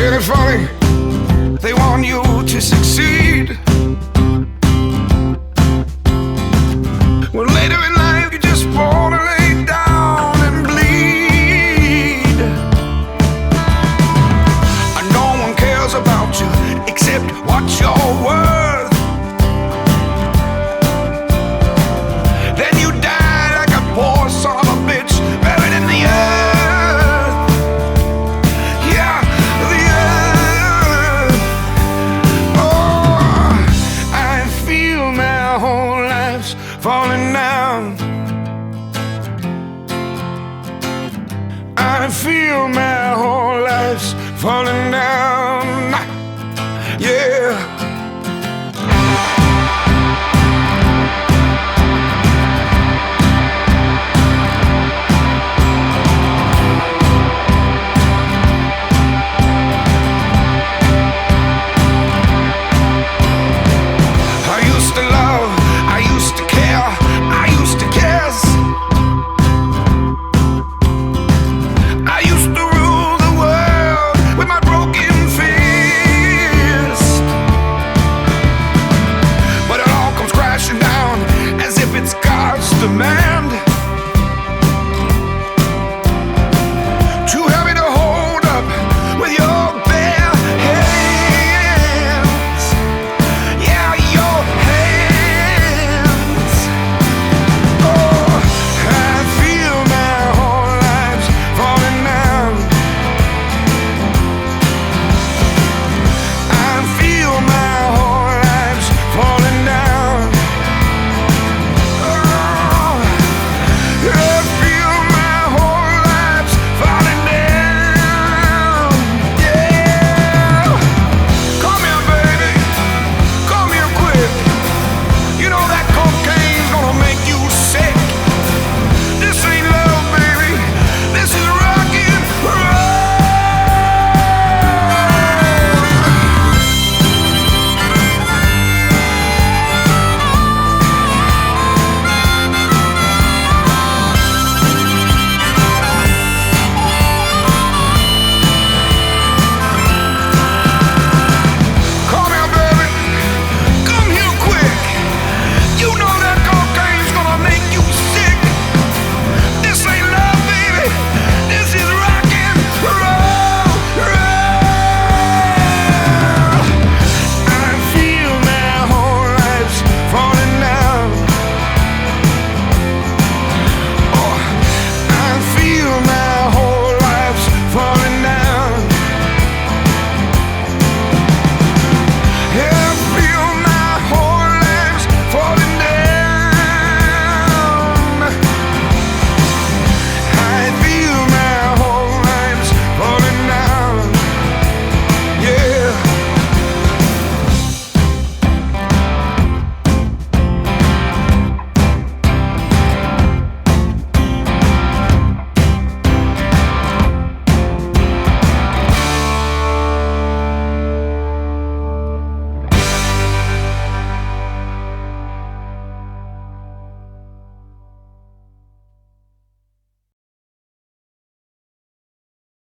Ain't it funny? They want you to succeed. Well, later in life, you just wanna lay down and bleed. And no one cares about you except what you're worth. Then you die like a poor son of a bitch buried in the earth. Yeah, the earth. Oh, I feel my whole life's falling down. I feel my whole life's falling down.